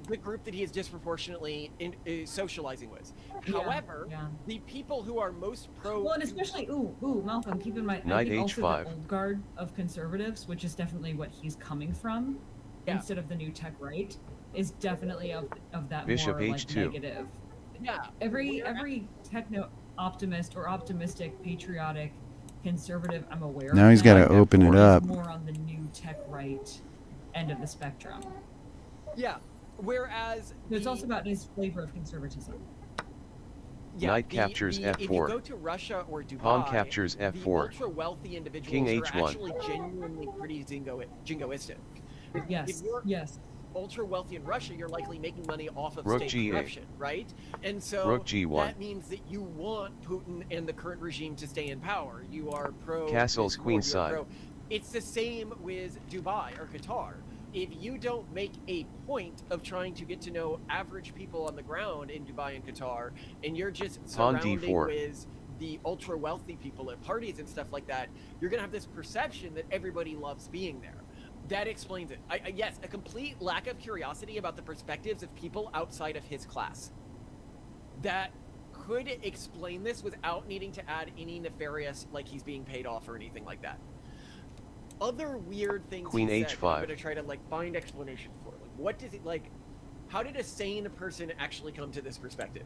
the group that he is disproportionately socializing with. Yeah, However, yeah. the people who are most pro. Well, and especially, Malcolm, keep in mind, I Knight think also H5. the old guard of conservatives, which is definitely what he's coming from, Yeah. instead of the new tech right, is definitely of that Bishop more like H2. negative. Yeah. Every techno optimist or optimistic, patriotic, conservative I'm aware of Now he's got to now open it is up. more on the new tech right end of the spectrum. Yeah. Whereas So it's the- also about his flavor of conservatism. Yeah, Knight captures If you F4. go to Russia or Dubai, Pawn captures the F4. ultra-wealthy individuals King are H1. actually genuinely pretty jingoistic. If Yes, you're yes. ultra-wealthy in Russia, you're likely making money off of Rook state G8. corruption, right? And so Rook G1. that means that you want Putin and the current regime to stay in power. You are pro. Castles Israel, you're queenside. pro- It's the same with Dubai or Qatar. If you don't make a point of trying to get to know average people on the ground in Dubai and Qatar, and you're just Pawn surrounding D4. with the ultra wealthy people at parties and stuff like that, you're gonna have this perception that everybody loves being there. That explains it. Yes, a complete lack of curiosity about the perspectives of people outside of his class. That could explain this without needing to add any nefarious, like he's being paid off or anything like that. Other weird things Queen he said, H5. I'm gonna try to like find explanations for. Like, what does it like? How did a sane person actually come to this perspective?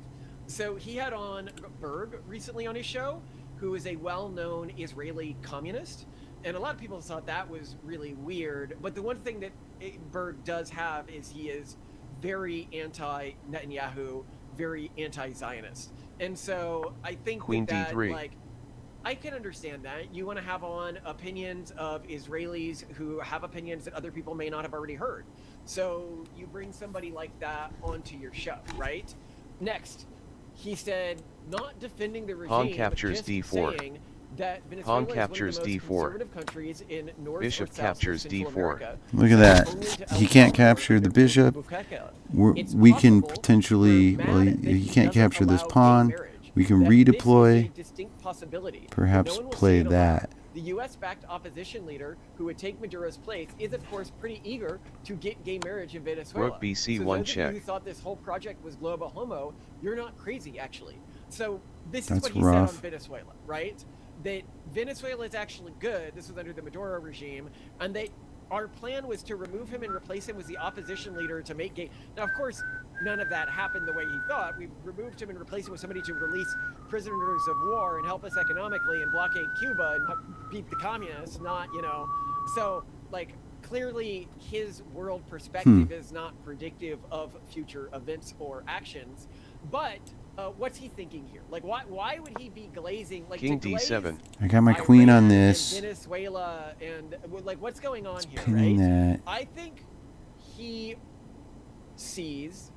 So he had on Berg recently on his show, who is a well-known Israeli communist, and a lot of people thought that was really weird. But the one thing that Berg does have is he is very anti-Netanyahu, very anti-Zionist, and so I think Queen that D3. like. I can understand that. You want to have on opinions of Israelis who have opinions that other people may not have already heard. So you bring somebody like that onto your show, right? Next, he said, not defending the regime, Pawn captures just D4. saying that Venezuela Pawn is captures one of the most D4. conservative countries in North Bishop or South captures Central D4. America. Look at that. Only to He El can't Salvador capture the and bishop. Bukake. We It's can possible potentially. we're Well, mad that he can't doesn't capture this allow gay pawn. marriage. We can That this is a redeploy. distinct possibility that Perhaps no one will play see it aloud. that. The U.S.-backed opposition leader who would take Maduro's place is, of course, pretty eager to get gay marriage in Venezuela. Rook BC so one those of check. you who thought this whole project was global homo, you're not crazy, actually. So this is That's what he rough. said on Venezuela, right? That Venezuela is actually good. This was under the Maduro regime, and that our plan was to remove him and replace him with the opposition leader to make gay. Now, of course, none of that happened the way he thought. We removed him and replaced him with somebody to release prisoners of war and help us economically and blockade Cuba and beat the communists, not, you know. So, like, clearly his world perspective is not predictive of future events or actions. But what's he thinking here? Like, why would he be glazing? Like, King to glaze D7. I got my queen on Iran and this. Venezuela and like what's going on here, Pinning right? that. I think he sees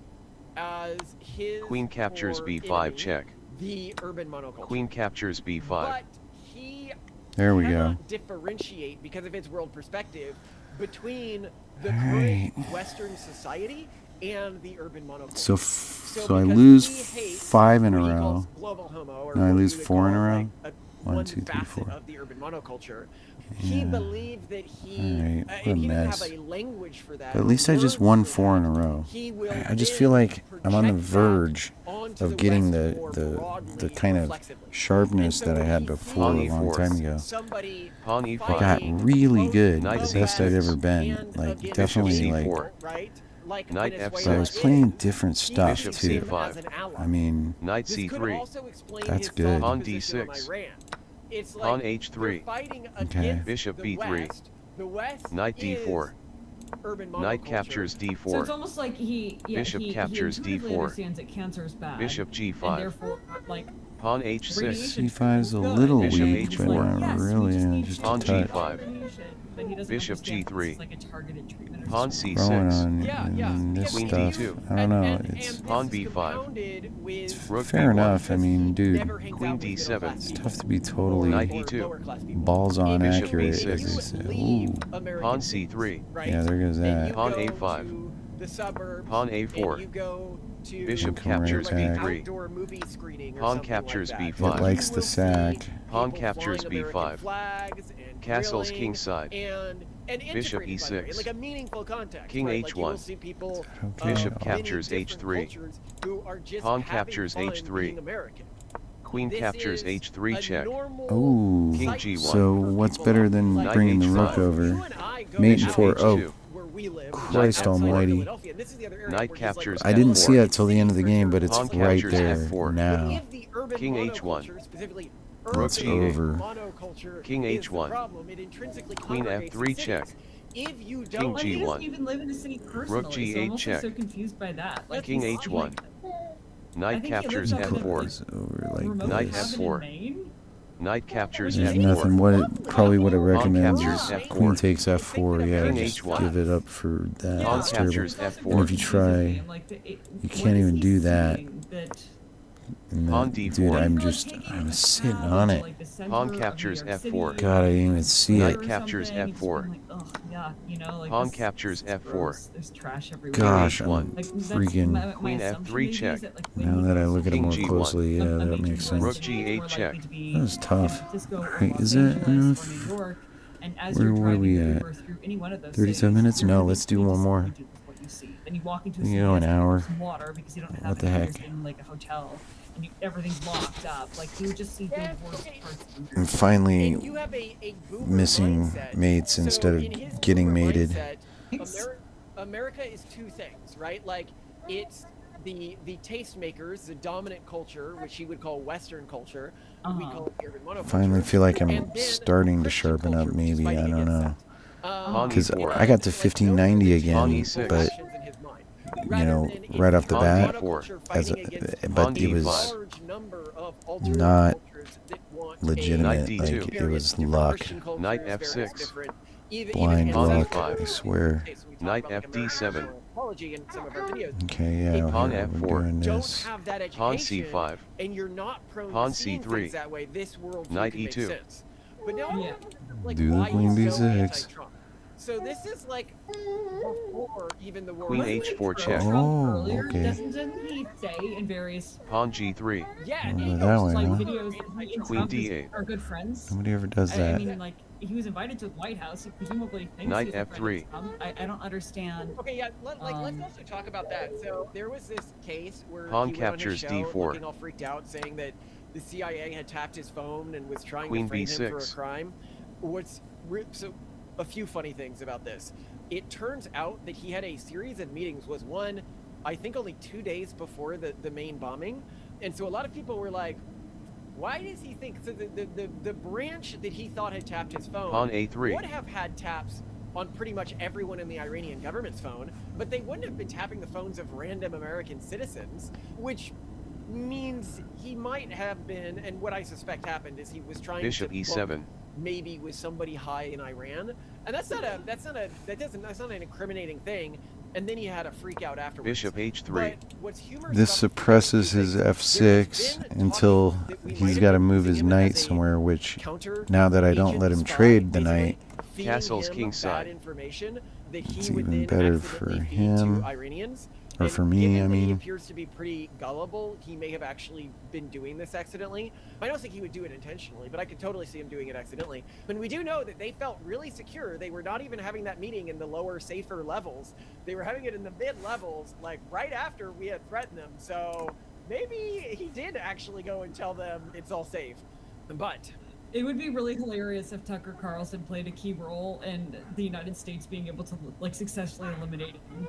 as his Queen captures core B5 enemy, check. the urban monoculture. Queen captures B5. But he There we go. cannot differentiate, because of his world perspective, between the All current right. Western society and the urban monoculture. So I because lose he hates 5 in a what he row. calls global homo, or No, I what lose we would 4 in a call, row. like, 1, one 2, 3, facet 4. of the urban monoculture. He Yeah. believed that he, All right, what a and he doesn't mess. have a language for that. But at least I just words won for 4 in a that. row. He will I just then feel like I'm on the project that verge onto of the getting West the more the broadly, kind of reflexively. sharpness And so that I when had he before a sees long time ago. somebody Pawn I E5. got fighting really both good, Knight the best I've C6. ever been. and Like against definitely Bishop like C4. right? Like Knight Venezuela I was F6. playing is, different he stuff sees Bishop him too. C5. as an ally. I mean, Knight This could C3. also explain That's his good. soft Pawn position on D6. Iran. It's like Pawn they're H3. fighting Okay. against Bishop the B3. West. The West Knight is D4. urban Knight monoculture. captures So D4. it's almost like Bishop he captures intuitively D4. understands that cancer is bad. Bishop And G5. therefore, like, Pawn H6. radiation C5 is a treatment little good. Bishop weak, but H4. not Yes, we really. just Yeah, need just to a Pawn treat touch. G5. radiation. But he doesn't Bishop understand G3. this is like a targeted treatment or Pawn something. Growing C6. on Yeah, and yeah. this Queen stuff. D2. I don't know. And It's this Pawn is B5. compounded with Rook fair B1. enough. I mean, dude, never hangs Queen out with D7. middle-class it's people tough to be or totally Knight E2. lower class people. balls on If Bishop accurate. you As B6. they say. leave Ooh. American Pawn cities, C3. right? Yeah, there goes And that. you Pawn go A5. to the suburbs, Pawn and A4. you go to Bishop Come right captures back. B3. outdoor movie screening or Pawn something captures like that. B5. It likes You the will see sack. Pawn people captures flying American B5. flags and Castles grilling kingside. and Bishop integrated, by the way, E6. like a meaningful context. King right? Like you will H1. see people Okay. Bishop of captures many different H3. cultures who are just Pawn having captures fun H3. being American. Queen This captures is H3 a check. normal Ooh. King sight G1. So for what's people. better than Like, bringing the Knight rook H5. over? you and I go Mate out for oh, where we live, Christ outside of almighty. Philadelphia. This is the other area Knight where just, like, captures I didn't F4. see that till the end of the game, but it's Pawn right captures there F4. now. If the urban King H1. monoculture, specifically Rook urban G8. over. monoculture, King is H1. the problem. It intrinsically Queen congregates F3 in check. cities. If you King don't, Like, he G1. doesn't even live in a city personally, Rook so G8 I'm also check. so confused by that. Like, King he's H1. like, Knight I think he captures lives up in F4. Is over like remote Knight this. cabin in F4. Maine. Knight captures There's F4. nothing. What it probably what it Pawn recommends captures is F4. queen takes F4. Yeah, King just H1. give it up for that. Pawn That's terrible. captures Also F4. And if you try, you can't even do that. And Pawn then, D4. dude, I was sitting on it. Pawn captures F4. God, I didn't even see Knight it. captures F4. Pawn captures F4. There's trash everywhere. Gosh, I'm H1. Like, that's freaking. my Queen assumption F3 maybe is check. that, like, when Now you that I go look at it King more G1. closely, yeah, that major makes city, sense. Rook G8 check. That was tough. San Francisco or Wait, Los is that Angeles enough? or New York, and as Where you're are driving we your at? Uber through any one of those 37 cities, minutes? you're No, gonna be let's do one more. disappointed with what you see. Then you walk into a You city know, an that's hour. some water because you don't have What the any heck? in like a hotel, and everything's locked up. Like you would just see the worst parts of I'm your finally and you have a boomer missing mindset. mates So instead in his of getting boomer mated. mindset, America is two things, right? Like it's the tastemakers, the dominant culture, which he would call Western culture. We call it the urban monoculture. Finally feel like I'm And then starting to Christian sharpen up. culture, which is Maybe I fighting don't against know. that. Pawn Because E4. I got to Like, 1590 those are the again, Pawn two E6. but options in his mind. you Rather know, than a right off the Pawn bat, monoculture as fighting against but Pawn it was D5. large number of alternative not cultures that want legitimate. Knight Like D2. it was different luck, Christian cultures, Knight various F6. different- even blind Pawn luck. E5. I swear. Okay, so we talk Knight about, like, F7. American apology in some of our videos. Okay, yeah, Pawn we're F4. doing Don't this. have that education, Pawn C5. and you're not prone Pawn to seeing C3. things that way. This world Knight can make E2. sense. But now, Yeah. like, Do the why queen he's so D6. anti-Trump. So this is like before even the war. Queen was H4 over. check. Oh, okay. Doesn't he say in various Pawn G3. Yeah, Oh, and he that goes way, like huh? videos that he and Queen Trump D8. are good friends? Nobody ever does I that. mean, like, he was invited to the White House. He presumably thinks Knight he's a friend F3. of Trump. I don't understand. Okay, yeah, let's Um, also talk about that. So there was this case where Pawn he went on his captures show D4. looking all freaked out, saying that the CIA had tapped his phone and was trying Queen to frame him for a B6. crime. So a few funny things about this. It turns out that he had a series of meetings. Was one, I think, only 2 days before the main bombing, and so a lot of people were like, why does he think so? The branch that he thought had tapped his phone Pawn A3. would have had taps on pretty much everyone in the Iranian government's phone, but they wouldn't have been tapping the phones of random American citizens, which means he might have been, and what I suspect happened is he was trying Bishop to E7. book maybe with somebody high in Iran, and that's not an incriminating thing. And then he had a freak out afterwards. Bishop H3. But what's humorous This about suppresses his f6 until he's got to move his knight somewhere, which now that I don't let him trade the knight, Castle's king side. it's even better for him. Or for me, I mean. He appears to be pretty gullible. He may have actually been doing this accidentally. I don't think he would do it intentionally, but I could totally see him doing it accidentally. And we do know that they felt really secure. They were not even having that meeting in the lower, safer levels. They were having it in the mid levels, like right after we had threatened them. So maybe he did actually go and tell them it's all safe. But it would be really hilarious if Tucker Carlson played a key role in the United States being able to like successfully eliminate him.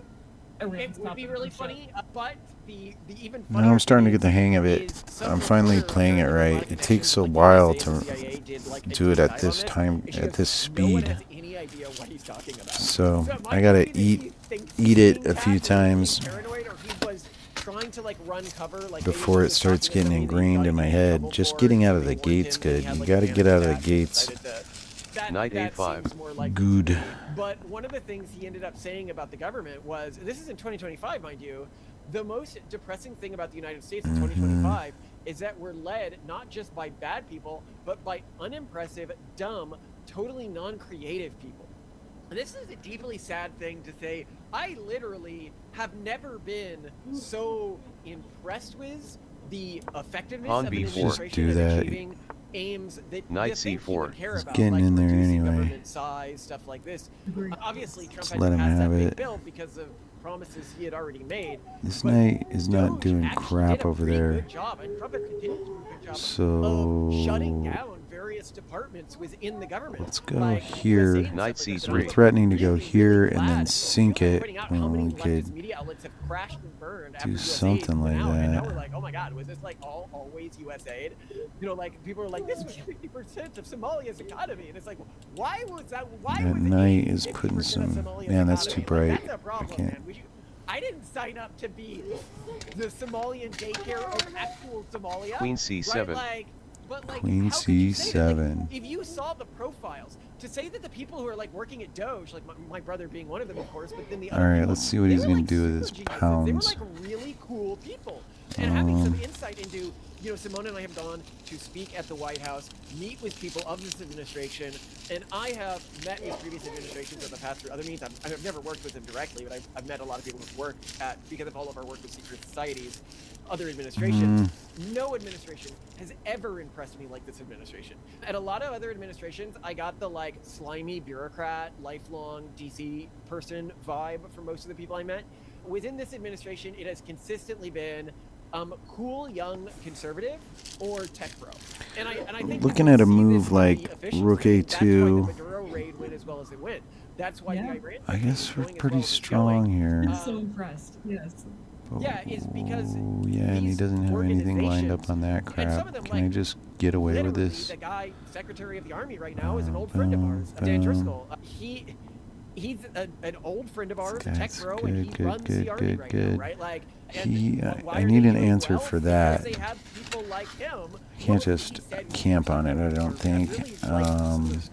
It would be really funny, but the even now I'm starting to get the hang of it. I'm finally playing it right. It takes a while to do it at this time, at this speed. So I gotta eat it a few times before it starts getting ingrained in my head. Just getting out of the gate's good. You gotta get out of the gates. Knight A5. Good. But one of the things he ended up saying about the government was, this is in 2025, mind you, the most depressing thing about the United States in 2025 is that we're led not just by bad people, but by unimpressive, dumb, totally non-creative people. And this is a deeply sad thing to say. I literally have never been so impressed with the effectiveness of an administration in achieving aims that Knight C4. care He's about, getting like in there reducing anyway. government size, stuff like this. Obviously, Trump Just let him has that have big it. bill because of promises he had already made. This But knight is not Doge doing actually crap did a over pretty there. good job, and Trump has continued to do a good job So of shutting down various departments within the government. let's go Like here. USA and Knight stuff like C3. that. We're threatening to go Really, here really and then glad. sink People are it pointing out how when many we leftist could media outlets have crashed and burned after do USA something went like out, and now that. we're like, oh my God, was this like always USAID? You know, like people are like, this was 50% of Somalia's economy, and it's like, why was that? Why That was it knight is 50% putting of some. Somalia's Man, that's too economy? bright. Like, that's a problem, I can't. man. I didn't sign up to be the Somalian daycare of actual Somalia. Queen C7. Right? But Queen how could you say that? C7. If you saw the profiles, to say that the people who are like working at Doge, like my brother being one of them, of course, but then the other All right, people, let's see what they he's were, gonna like, do with his super geniuses. pounds. They were like really cool people, and having some insight into, you know, Simone and I have gone to speak at the White House, meet with people of this administration, and I have met with previous administrations of the past through other means. I've never worked with them directly, but I've met a lot of people who've worked at, because of all of our work with secret societies, other administrations. No administration has ever impressed me like this administration. At a lot of other administrations, I got the like slimy bureaucrat, lifelong DC person vibe from most of the people I met. Within this administration, it has consistently been cool young conservative or tech bro. And I think Looking at a see move this in like the efficiency. Rook That's why the A2. Maduro raid went as well as it went. That's why the Iran I thing guess is we're going as pretty well as it's strong going. here. I'm so impressed. Yes. Yeah, it's because Oh, yeah, and he these doesn't have anything lined up on that and some crap. of them, Can I like, just get away with literally, this? the guy, Secretary of the Army right now, is an old friend of ours, Dan Driscoll. He's an old friend of ours, a tech That's bro, and he good, runs good, the Army good, right good. now, right? Like, He, and why I are need they an doing answer well? for Because that. they have people like him. I can't just camp on it, I don't think.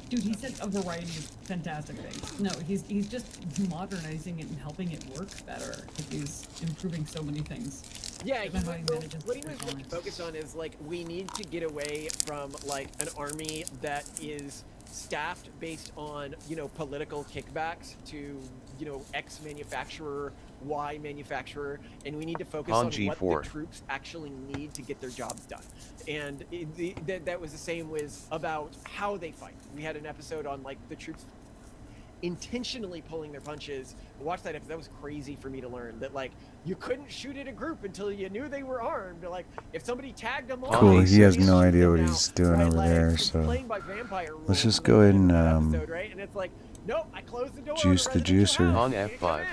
Dude, he said a variety of fantastic things. No, he's just modernizing it and helping it work better. He's improving so many things. Yeah, Given how he manages what he was the really balance. focused on is like, we need to get away from like an army that is staffed based on, you know, political kickbacks to, you know, X manufacturer, Y manufacturer, and we need to focus on G4. what the troops actually need to get their jobs done. And that was the same with about how they fight. We had an episode on like the troops intentionally pulling their punches. Watch that episode. That was crazy for me to learn that like you couldn't shoot at a group until you knew they were armed. Like if somebody tagged them on, Cool, he has you no shoot idea them what now, he's doing right? over Like, there, it's so playing by vampire rules let's just in go ahead and episode, right? And it's like, nope, I closed the door. juice on the residential juicer. house. On You can't come F5.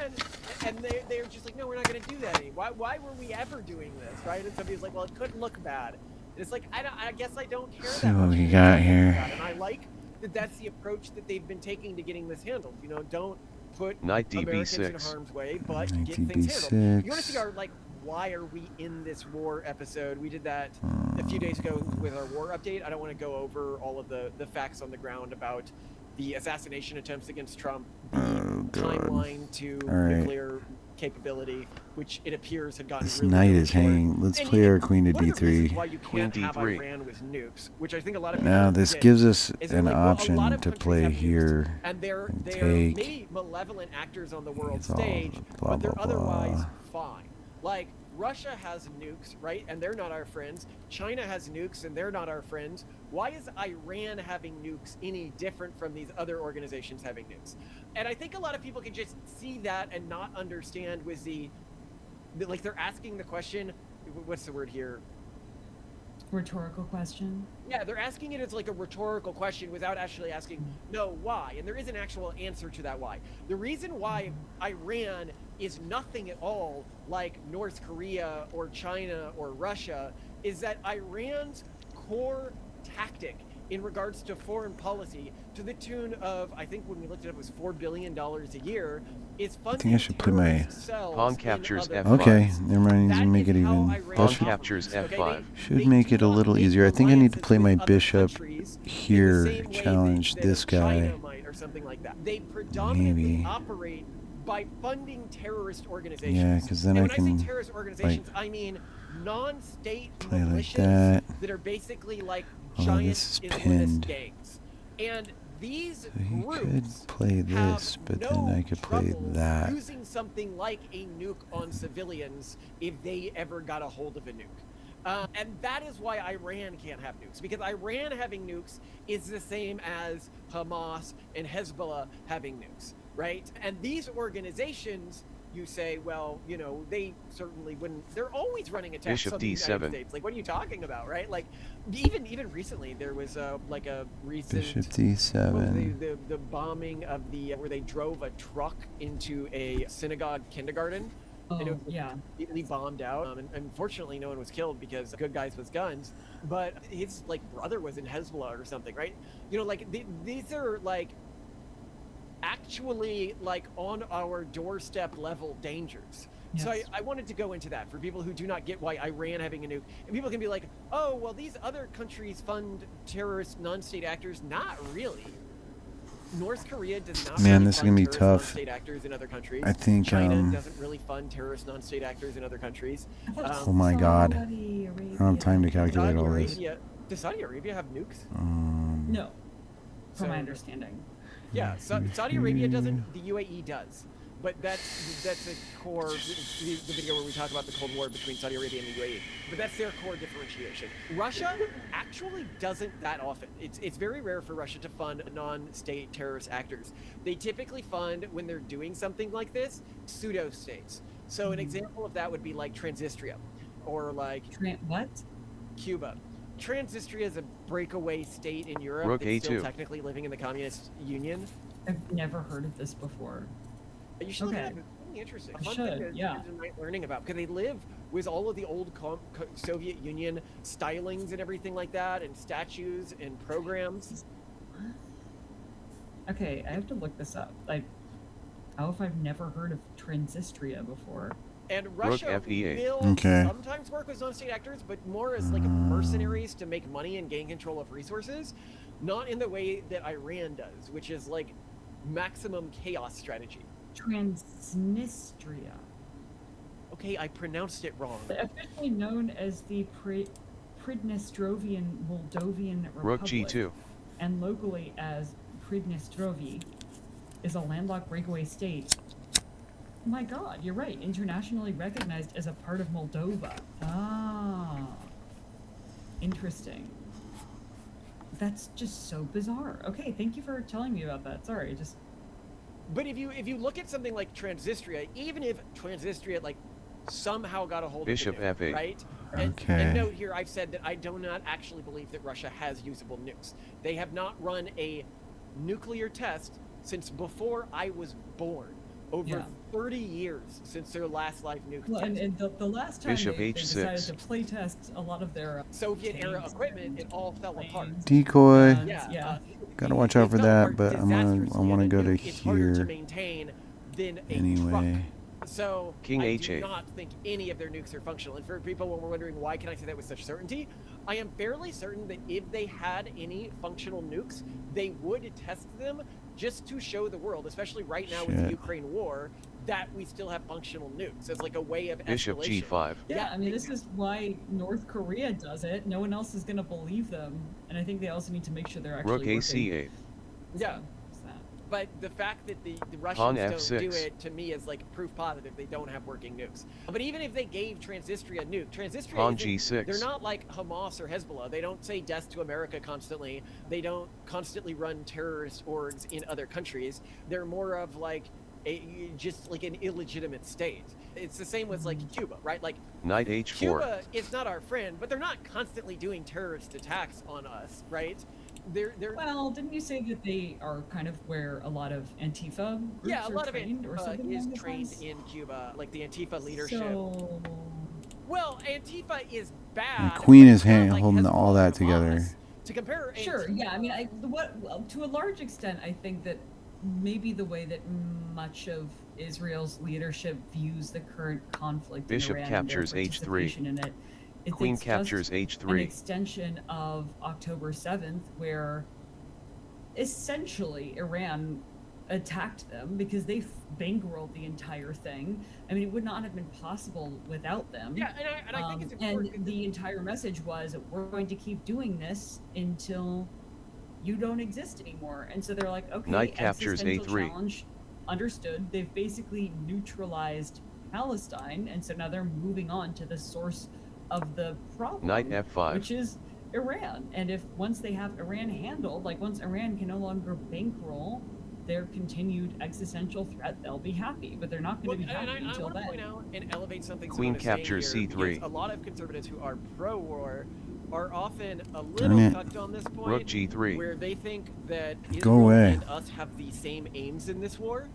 in. And they're just like, no, we're not going to do that anymore. Why were we ever doing this, right? And somebody's like, well, it couldn't look bad. And it's like, I guess I don't care See that what much. we got here. And I like that that's the approach that they've been taking to getting this handled. Don't put Knight Americans in DB6. harm's way, but Knight get things handled. You want to see DB6. our like why are we in this war episode. We did that a few days ago with our war update. I don't want to go over all of the facts on the ground about the assassination attempts against Trump, the timeline to nuclear capability, which it appears had gotten this really, knight really is short. hanging. Let's And play our queen to one of the reasons d3. why you Queen can't have D3. Iran with nukes, which I think a lot of people Now don't this get, gives us is an like, well, a lot option of to countries play have nukes, here and they're and maybe take. malevolent actors on the world It's all stage, blah, but they're blah, otherwise blah. fine. Like Russia has nukes, right? And they're not our friends. China has nukes, and they're not our friends. Why is Iran having nukes any different from these other organizations having nukes? And I think a lot of people can just see that and not understand with like they're asking the question, what's the word here? Rhetorical question. Yeah, they're asking it as like a rhetorical question without actually asking, no, why? And there is an actual answer to that why. The reason why Iran is nothing at all like North Korea or China or Russia is that Iran's core tactic in regards to foreign policy, to the tune of, I think when we looked it up, it was $4 billion a year, is funding I think I should put my... terrorist cells Pawn in captures other F5. Okay, countries. never mind. Needs That to make is it how even. Iran That Pawn should, captures operates, okay? F5. should They make do it a not little make easier. I think I need to alliances play with my other bishop countries in the here, same way challenge that this China guy. might or something like that. They predominantly Maybe. operate by funding terrorist organizations. Yeah, because then And I when I can say terrorist organizations, I mean non-state play like militias that. are basically like Oh, giant this is Islamist pinned. gangs. And these So he could groups play have this, but no then I could play trouble that. using something like a nuke on civilians if they ever got a hold of a nuke. And that is why Iran can't have nukes, because Iran having nukes is the same as Hamas and Hezbollah having nukes, right? And these organizations, you say, well, you know, they certainly wouldn't. They're always running attacks Bishop on the United D7. States. Like, what are you talking about, right? Like, even recently, there was like a recent Bishop what was d7. the bombing of the where they drove a truck into a synagogue kindergarten. And it Oh, was yeah. completely bombed out. And unfortunately, no one was killed because good guys with guns. But his like brother was in Hezbollah or something, right? You know, like these are like actually like on our doorstep level dangers. Yes. So I wanted to go into that for people who do not get why Iran having a nuke, and people can be like, oh, well, these other countries fund terrorist non-state actors. Not really. North Korea does not. Man, really this is fund gonna be terrorist tough. non-state actors in other countries. I think, China doesn't really fund terrorist non-state actors in other countries. Oh my God. I don't have time to calculate Saudi all this. Arabia, does Saudi Arabia have nukes? No, from So- my understanding. Yeah, Saudi Arabia doesn't. The UAE does, but that's a core. The video where we talk about the Cold War between Saudi Arabia and the UAE, but that's their core differentiation. Russia actually doesn't that often. It's very rare for Russia to fund non-state terrorist actors. They typically fund, when they're doing something like this, pseudo states. So an example of that would be like Transnistria, or like What? Cuba. Transnistria is a breakaway state in Europe Rook that's still A2. technically living in the Communist Union. I've never heard of this before. You should look Okay. it up. It's really interesting. I Fun should, thing to yeah. spend night learning about, because they live with all of the old Soviet Union stylings and everything like that, and statues and programs. Okay, I have to look this up. Like, how if I've never heard of Transnistria before? And Russia FE8. will Okay. sometimes work with non-state actors, but more as like mercenaries to make money and gain control of resources, not in the way that Iran does, which is like maximum chaos strategy. Transnistria. Okay, I pronounced it wrong. Officially known as the Pridnestrovian Moldovan Rook Republic, G2. and locally as Pridnestrovi, is a landlocked breakaway state. Oh my god, you're right. Internationally recognized as a part of Moldova. Ah. Interesting. That's just so bizarre. Okay, thank you for telling me about that. Sorry, just... But if you look at something like Transnistria, even if Transnistria like somehow got a hold Bishop of the nuke, F8. right? Okay. And note here, I've said that I do not actually believe that Russia has usable nukes. They have not run a nuclear test since before I was born. Over Yeah. 30 years since their last live nuke Well, test. and the last time Bishop they H6. decided to play test a lot of their Soviet era tanks equipment, it all fell apart. Decoy. and- Yeah, yeah. Gotta watch out it for fell that, apart but I wanna disastrously, go and to a nuke is harder to here maintain than a anyway. truck. So King I H8. do not think any of their nukes are functional. And for people when we're wondering why can I say that with such certainty, I am fairly certain that if they had any functional nukes, they would test them just to show the world, especially right now with the Ukraine war, that we still have functional nukes as like a way of Bishop escalation. G5. Yeah, I mean, this is why North Korea does it. No one else is going to believe them. And I think they also need to make sure they're actually Rook working. AC8. Yeah. What's that? But the fact that the Pawn Russians don't do F6. it, to me, is like proof positive they don't have working nukes. But even if they gave Transnistria a nuke, Transnistria Pawn isn't- G6. they're not like Hamas or Hezbollah. They don't say death to America constantly. They don't constantly run terrorist orgs in other countries. They're more of like just like an illegitimate state. It's the same with like Cuba, right? Like Knight H4. Cuba is not our friend, but they're not constantly doing terrorist attacks on us, right? They're Well, didn't you say that they are kind of where a lot of Antifa groups yeah, a lot are of it trained or something is along those trained lines? in Cuba, like the Antifa leadership. So, Well, Antifa is The bad. Queen but is it's not like holding all Hezbollah that or Hamas. together. To compare, sure, yeah. I mean, well, to a large extent, I think that maybe the way that much of Israel's leadership views the current conflict Bishop in Iran captures and their H3. participation in it, Queen it's captures just an H3. extension of October 7th, where essentially Iran attacked them because they bankrolled the entire thing. I mean, it would not have been possible without them. Yeah, and I think it's important. And the entire message was, we're going to keep doing this until you don't exist anymore. And so they're like, okay, Knight captures existential A3. challenge, understood. They've basically neutralized Palestine, and so now they're moving on to the source of the problem, Knight F5. which is Iran. And if once they have Iran handled, like once Iran can no longer bankroll their continued existential threat, they'll be happy. But they're not going to be happy I until want to then. point out and elevate something. Queen Simone is saying captures here, C3. because a lot of conservatives who are pro-war are often a Darn little it. cucked on this point, Rook G3. where they think that Go Israel away. and us have the same aims in this war,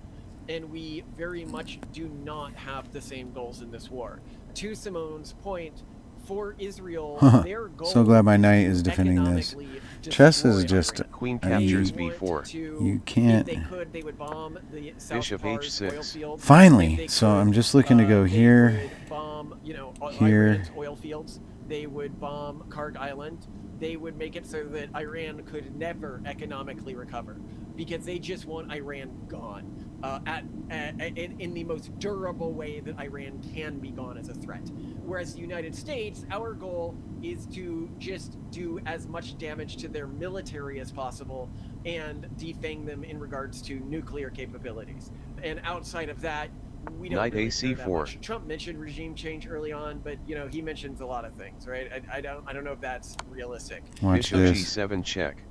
and we very much do not have the same goals in this war. To Simone's point, for Israel, their goal So glad my knight is is defending this. economically Chess is destroy just Iran. Queen I mean, captures They want B4. to- You can't- If they could, they would bomb the South Bishop Pars H6. oil fields. Finally. If they So could, I'm just looking to go they here, would bomb, here. Iran's oil fields. They would bomb Karg Island. They would make it so that Iran could never economically recover, because they just want Iran gone in the most durable way that Iran can be gone as a threat. Whereas the United States, our goal is to just do as much damage to their military as possible and defang them in regards to nuclear capabilities. And outside of that, we don't Knight really care that AC4. much. Trump mentioned regime change early on, but he mentions a lot of things, right? I don't know if that's realistic. watch Bishop this. G7 check.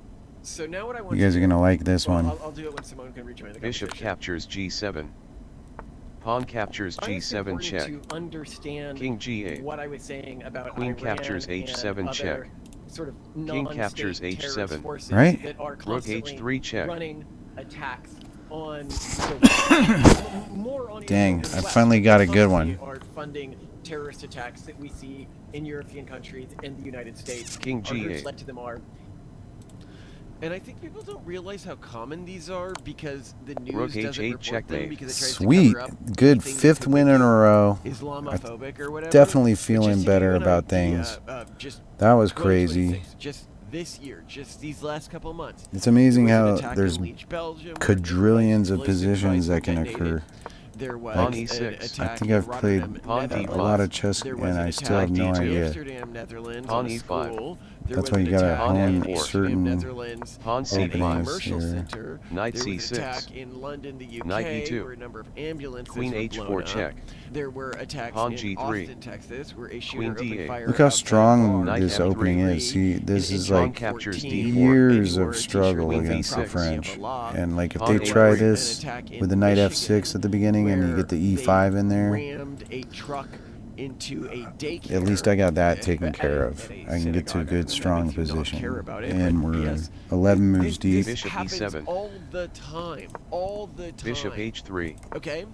So now what I want You guys to are do- gonna like this well, one. I'll do it when Simone can rejoin the Bishop conversation. captures G7. Pawn captures I think it's G7 important check. to understand King G8. what I was saying about Queen Iran captures and H7 other check. Sort of King non-state captures terrorist H7. forces Right? that are Rook constantly H3 check. running attacks on the more on Dang, Israel I and West, finally but got a good constantly one. Are funding terrorist attacks that we see in European countries and the United States. King Our groups G8. led to them are. And I think people don't realize how common these are because the news Rook doesn't H8 report checkmate. them because it tries Sweet. to cover up Good anything that fifth could win be in a row. Islamophobic or whatever. Definitely But feeling just to better give you an about idea, things. Just That was crazy. 2026, just this year, just these last couple months. It's amazing There was how an attack there's in Leech, Belgium, where quadrillions of explosive positions devices that can were detonated. occur. There was Pawn an E6. attack I think in I've played Rotterdam, Pawn a Netherlands. lot of chess There and was an I still have attack no in idea. Amsterdam, Netherlands, Pawn on a E5. school. There That's was why an you gotta attack hone in in Amsterdam, certain Netherlands, Pawn at a C5. commercial here. center. Knight There was an C6. attack in London, the UK, Knight E2. where a number of ambulances Queen were H4 blown up. check. There were attacks Pawn in G3. Austin, Texas, where a shooter Queen opened D8. fire Look how outside a strong bar. this Knight opening F3. is. See, this In is Pawn like captures 1814, D4. years they of wore a t-shirt struggle with against the prophecy of French. Allah. And like if Pawn they A3. try There was an this attack in with the knight Michigan f6 at the beginning and you get the where e5 they in there, rammed a truck into a daycare. at least I got that taken at care a- of. at a I can get to a synagogue. good That strong makes you not position. care about it, And but we're yes. 11 moves deep. This Bishop happens E7. all the time. All the time. Bishop H3. Okay.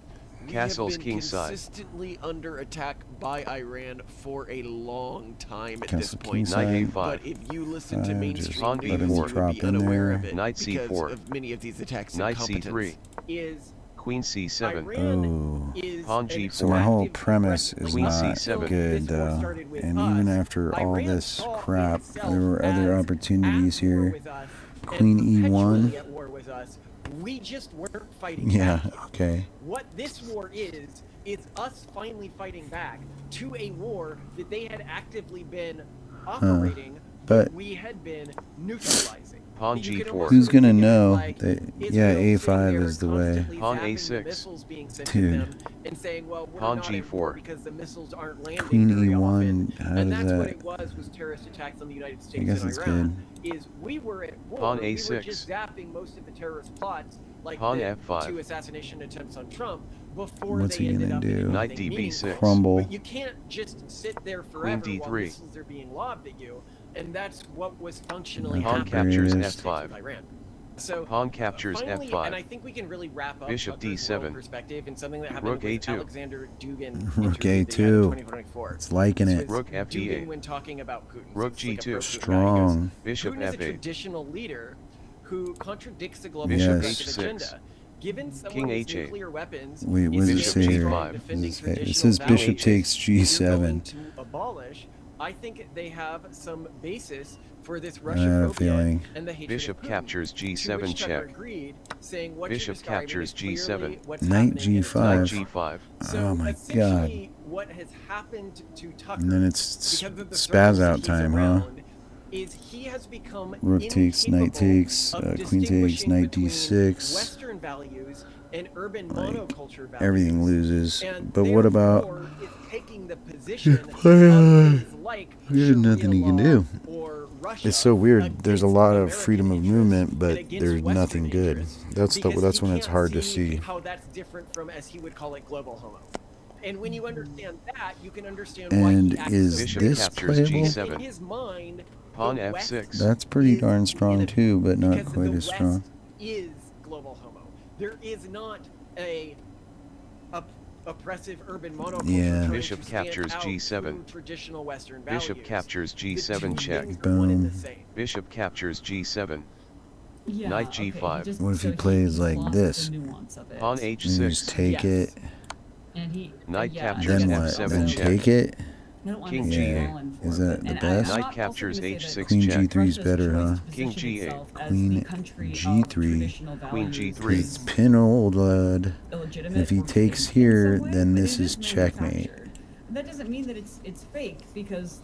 We Castles have been king side. consistently under attack by Iran for a long time at this Castle king point. Knight side. A5. But if you listen to Just mainstream let news, him you would drop be in unaware there. of it Knight because C4. of many of these attacks. Knight Incompetence C3. is Queen C7. Oh. Pawn G4. So my whole premise is Queen not C7. good, though. And even after all this crap, there were other opportunities here. Queen E1. We just weren't fighting Yeah, back. okay. What this war is us finally fighting back to a war that they had actively been operating, but we had been neutralizing. Pawn G4. Who's gonna know that, yeah, A5 is the way. Pawn A6. Dude. And saying, well, we're Pawn not at G4. war because the missiles aren't landing Queen very E1, often. how And does that's what that... it was terrorist attacks on the United States I guess and it's Iran. good. Is we were at war. Pawn We were A6. just zapping most of the terrorist plots, like Pawn the F5. 2 assassination attempts on Trump, before What's they he ended gonna up in do? Knight anything DB6. meaningful. Crumble. But you can't just sit there forever Queen while D3. missiles are being lobbed at you, and that's what was functionally Pawn happening captures in the States F5. with Iran. So Pawn captures finally, F5. and I think we can really wrap up Bishop Tucker's world D7. perspective and something that happened Rook with A2. Alexander Dugin Rook interview that he had in A2. 2024. It's liking it. Rook Dugin FD8. when talking about Putin. Rook So it's like a G2. pro-Putin guy. He goes, Strong. Bishop Putin is a F8. traditional leader who contradicts the global Bishop progressive H6. agenda. Given someone King with H8. nuclear weapons, Wait, what does it is say very here? strong H5. defending It traditional says values bishop takes you're going G7. to abolish. I think they have some basis for this I have a Russia feeling. and the hatred Bishop of Putin, captures to G7 which Tucker check. agreed, saying what Bishop you're describing captures is clearly G7. what's Knight happening in G5. Knight Russia. G5. So Oh my essentially, what has happened to Tucker, And then it's because of the spaz circles that out he's time, huh? around, is he has become Rook takes, knight incapable takes, of queen takes, distinguishing knight between D6. Western values and urban Like, monoculture values. everything loses. And But what about... therefore is taking the position of There's things like nothing you can do. or Russia It's so weird. There's a against lot of American freedom of interests movement, and but against there's Western nothing good. interests. That's Because when you it's can't hard to see. how that's different from, as he would call it, global homo. And when you understand that, you can understand And why he acts is so Bishop this captures playable? G7. in his mind, Pawn the West F6. That's pretty is darn strong enemy, too, but not because quite the as West strong. is global homo. There is not a oppressive urban monoculture Yeah. trying Bishop to stand captures out G7. through traditional Western values. Bishop captures The two G7 check. things are one and the Boom. same. Bishop captures G7. Yeah, Knight okay, G5. just- What if he so plays like lost this? the nuance of it. Pawn And you just H6. take Yes. it, And he, Knight yeah, captures then and what? F7 Then check. take it? I don't want King to G8. fall in Is for that it. the And best? I'm Knight not captures also gonna say that H6 Queen check. G3 is Russia's better, choice huh? to King position G8. itself as Queen the country of G3. traditional Queen values G3. is It's pin old lad. illegitimate If he or takes fake in here, some way, then but this it is checkmate. manufactured. That doesn't mean that it's fake, because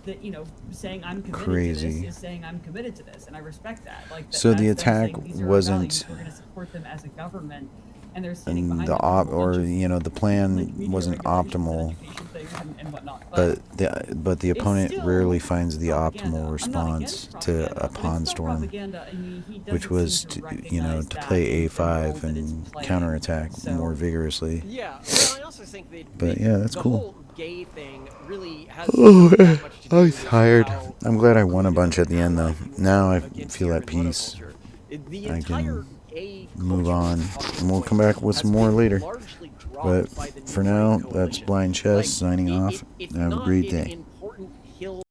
saying I'm committed to Crazy. this is saying I'm committed to this, and I respect that. Like So that's the them saying, attack "These are our wasn't- values, we're going to support them as a government," and they're standing And behind the them with a whole bunch of, the plan like, media wasn't regulations and optimal. education things and whatnot. But the it's opponent still rarely finds the propaganda. optimal I'm not response against to propaganda, a but it's pawn still storm, propaganda, and he which doesn't was seem to to recognize to that play in the A5 role that it's and playing. counterattack So- more vigorously. Yeah, well, I also think that But yeah, that's the cool. whole gay thing really has Oh, not that much to do I was with tired. how I'm glad I won a good bunch of at the end, though. ally you Now are I against feel the at urban peace. monoculture. The I entire can gay move culture on, talking and we'll point come back with has some more been later. largely dropped But by the for New now, Right that's Coalition. Blind Chess Like, signing off. it's Have a not great an day. important hill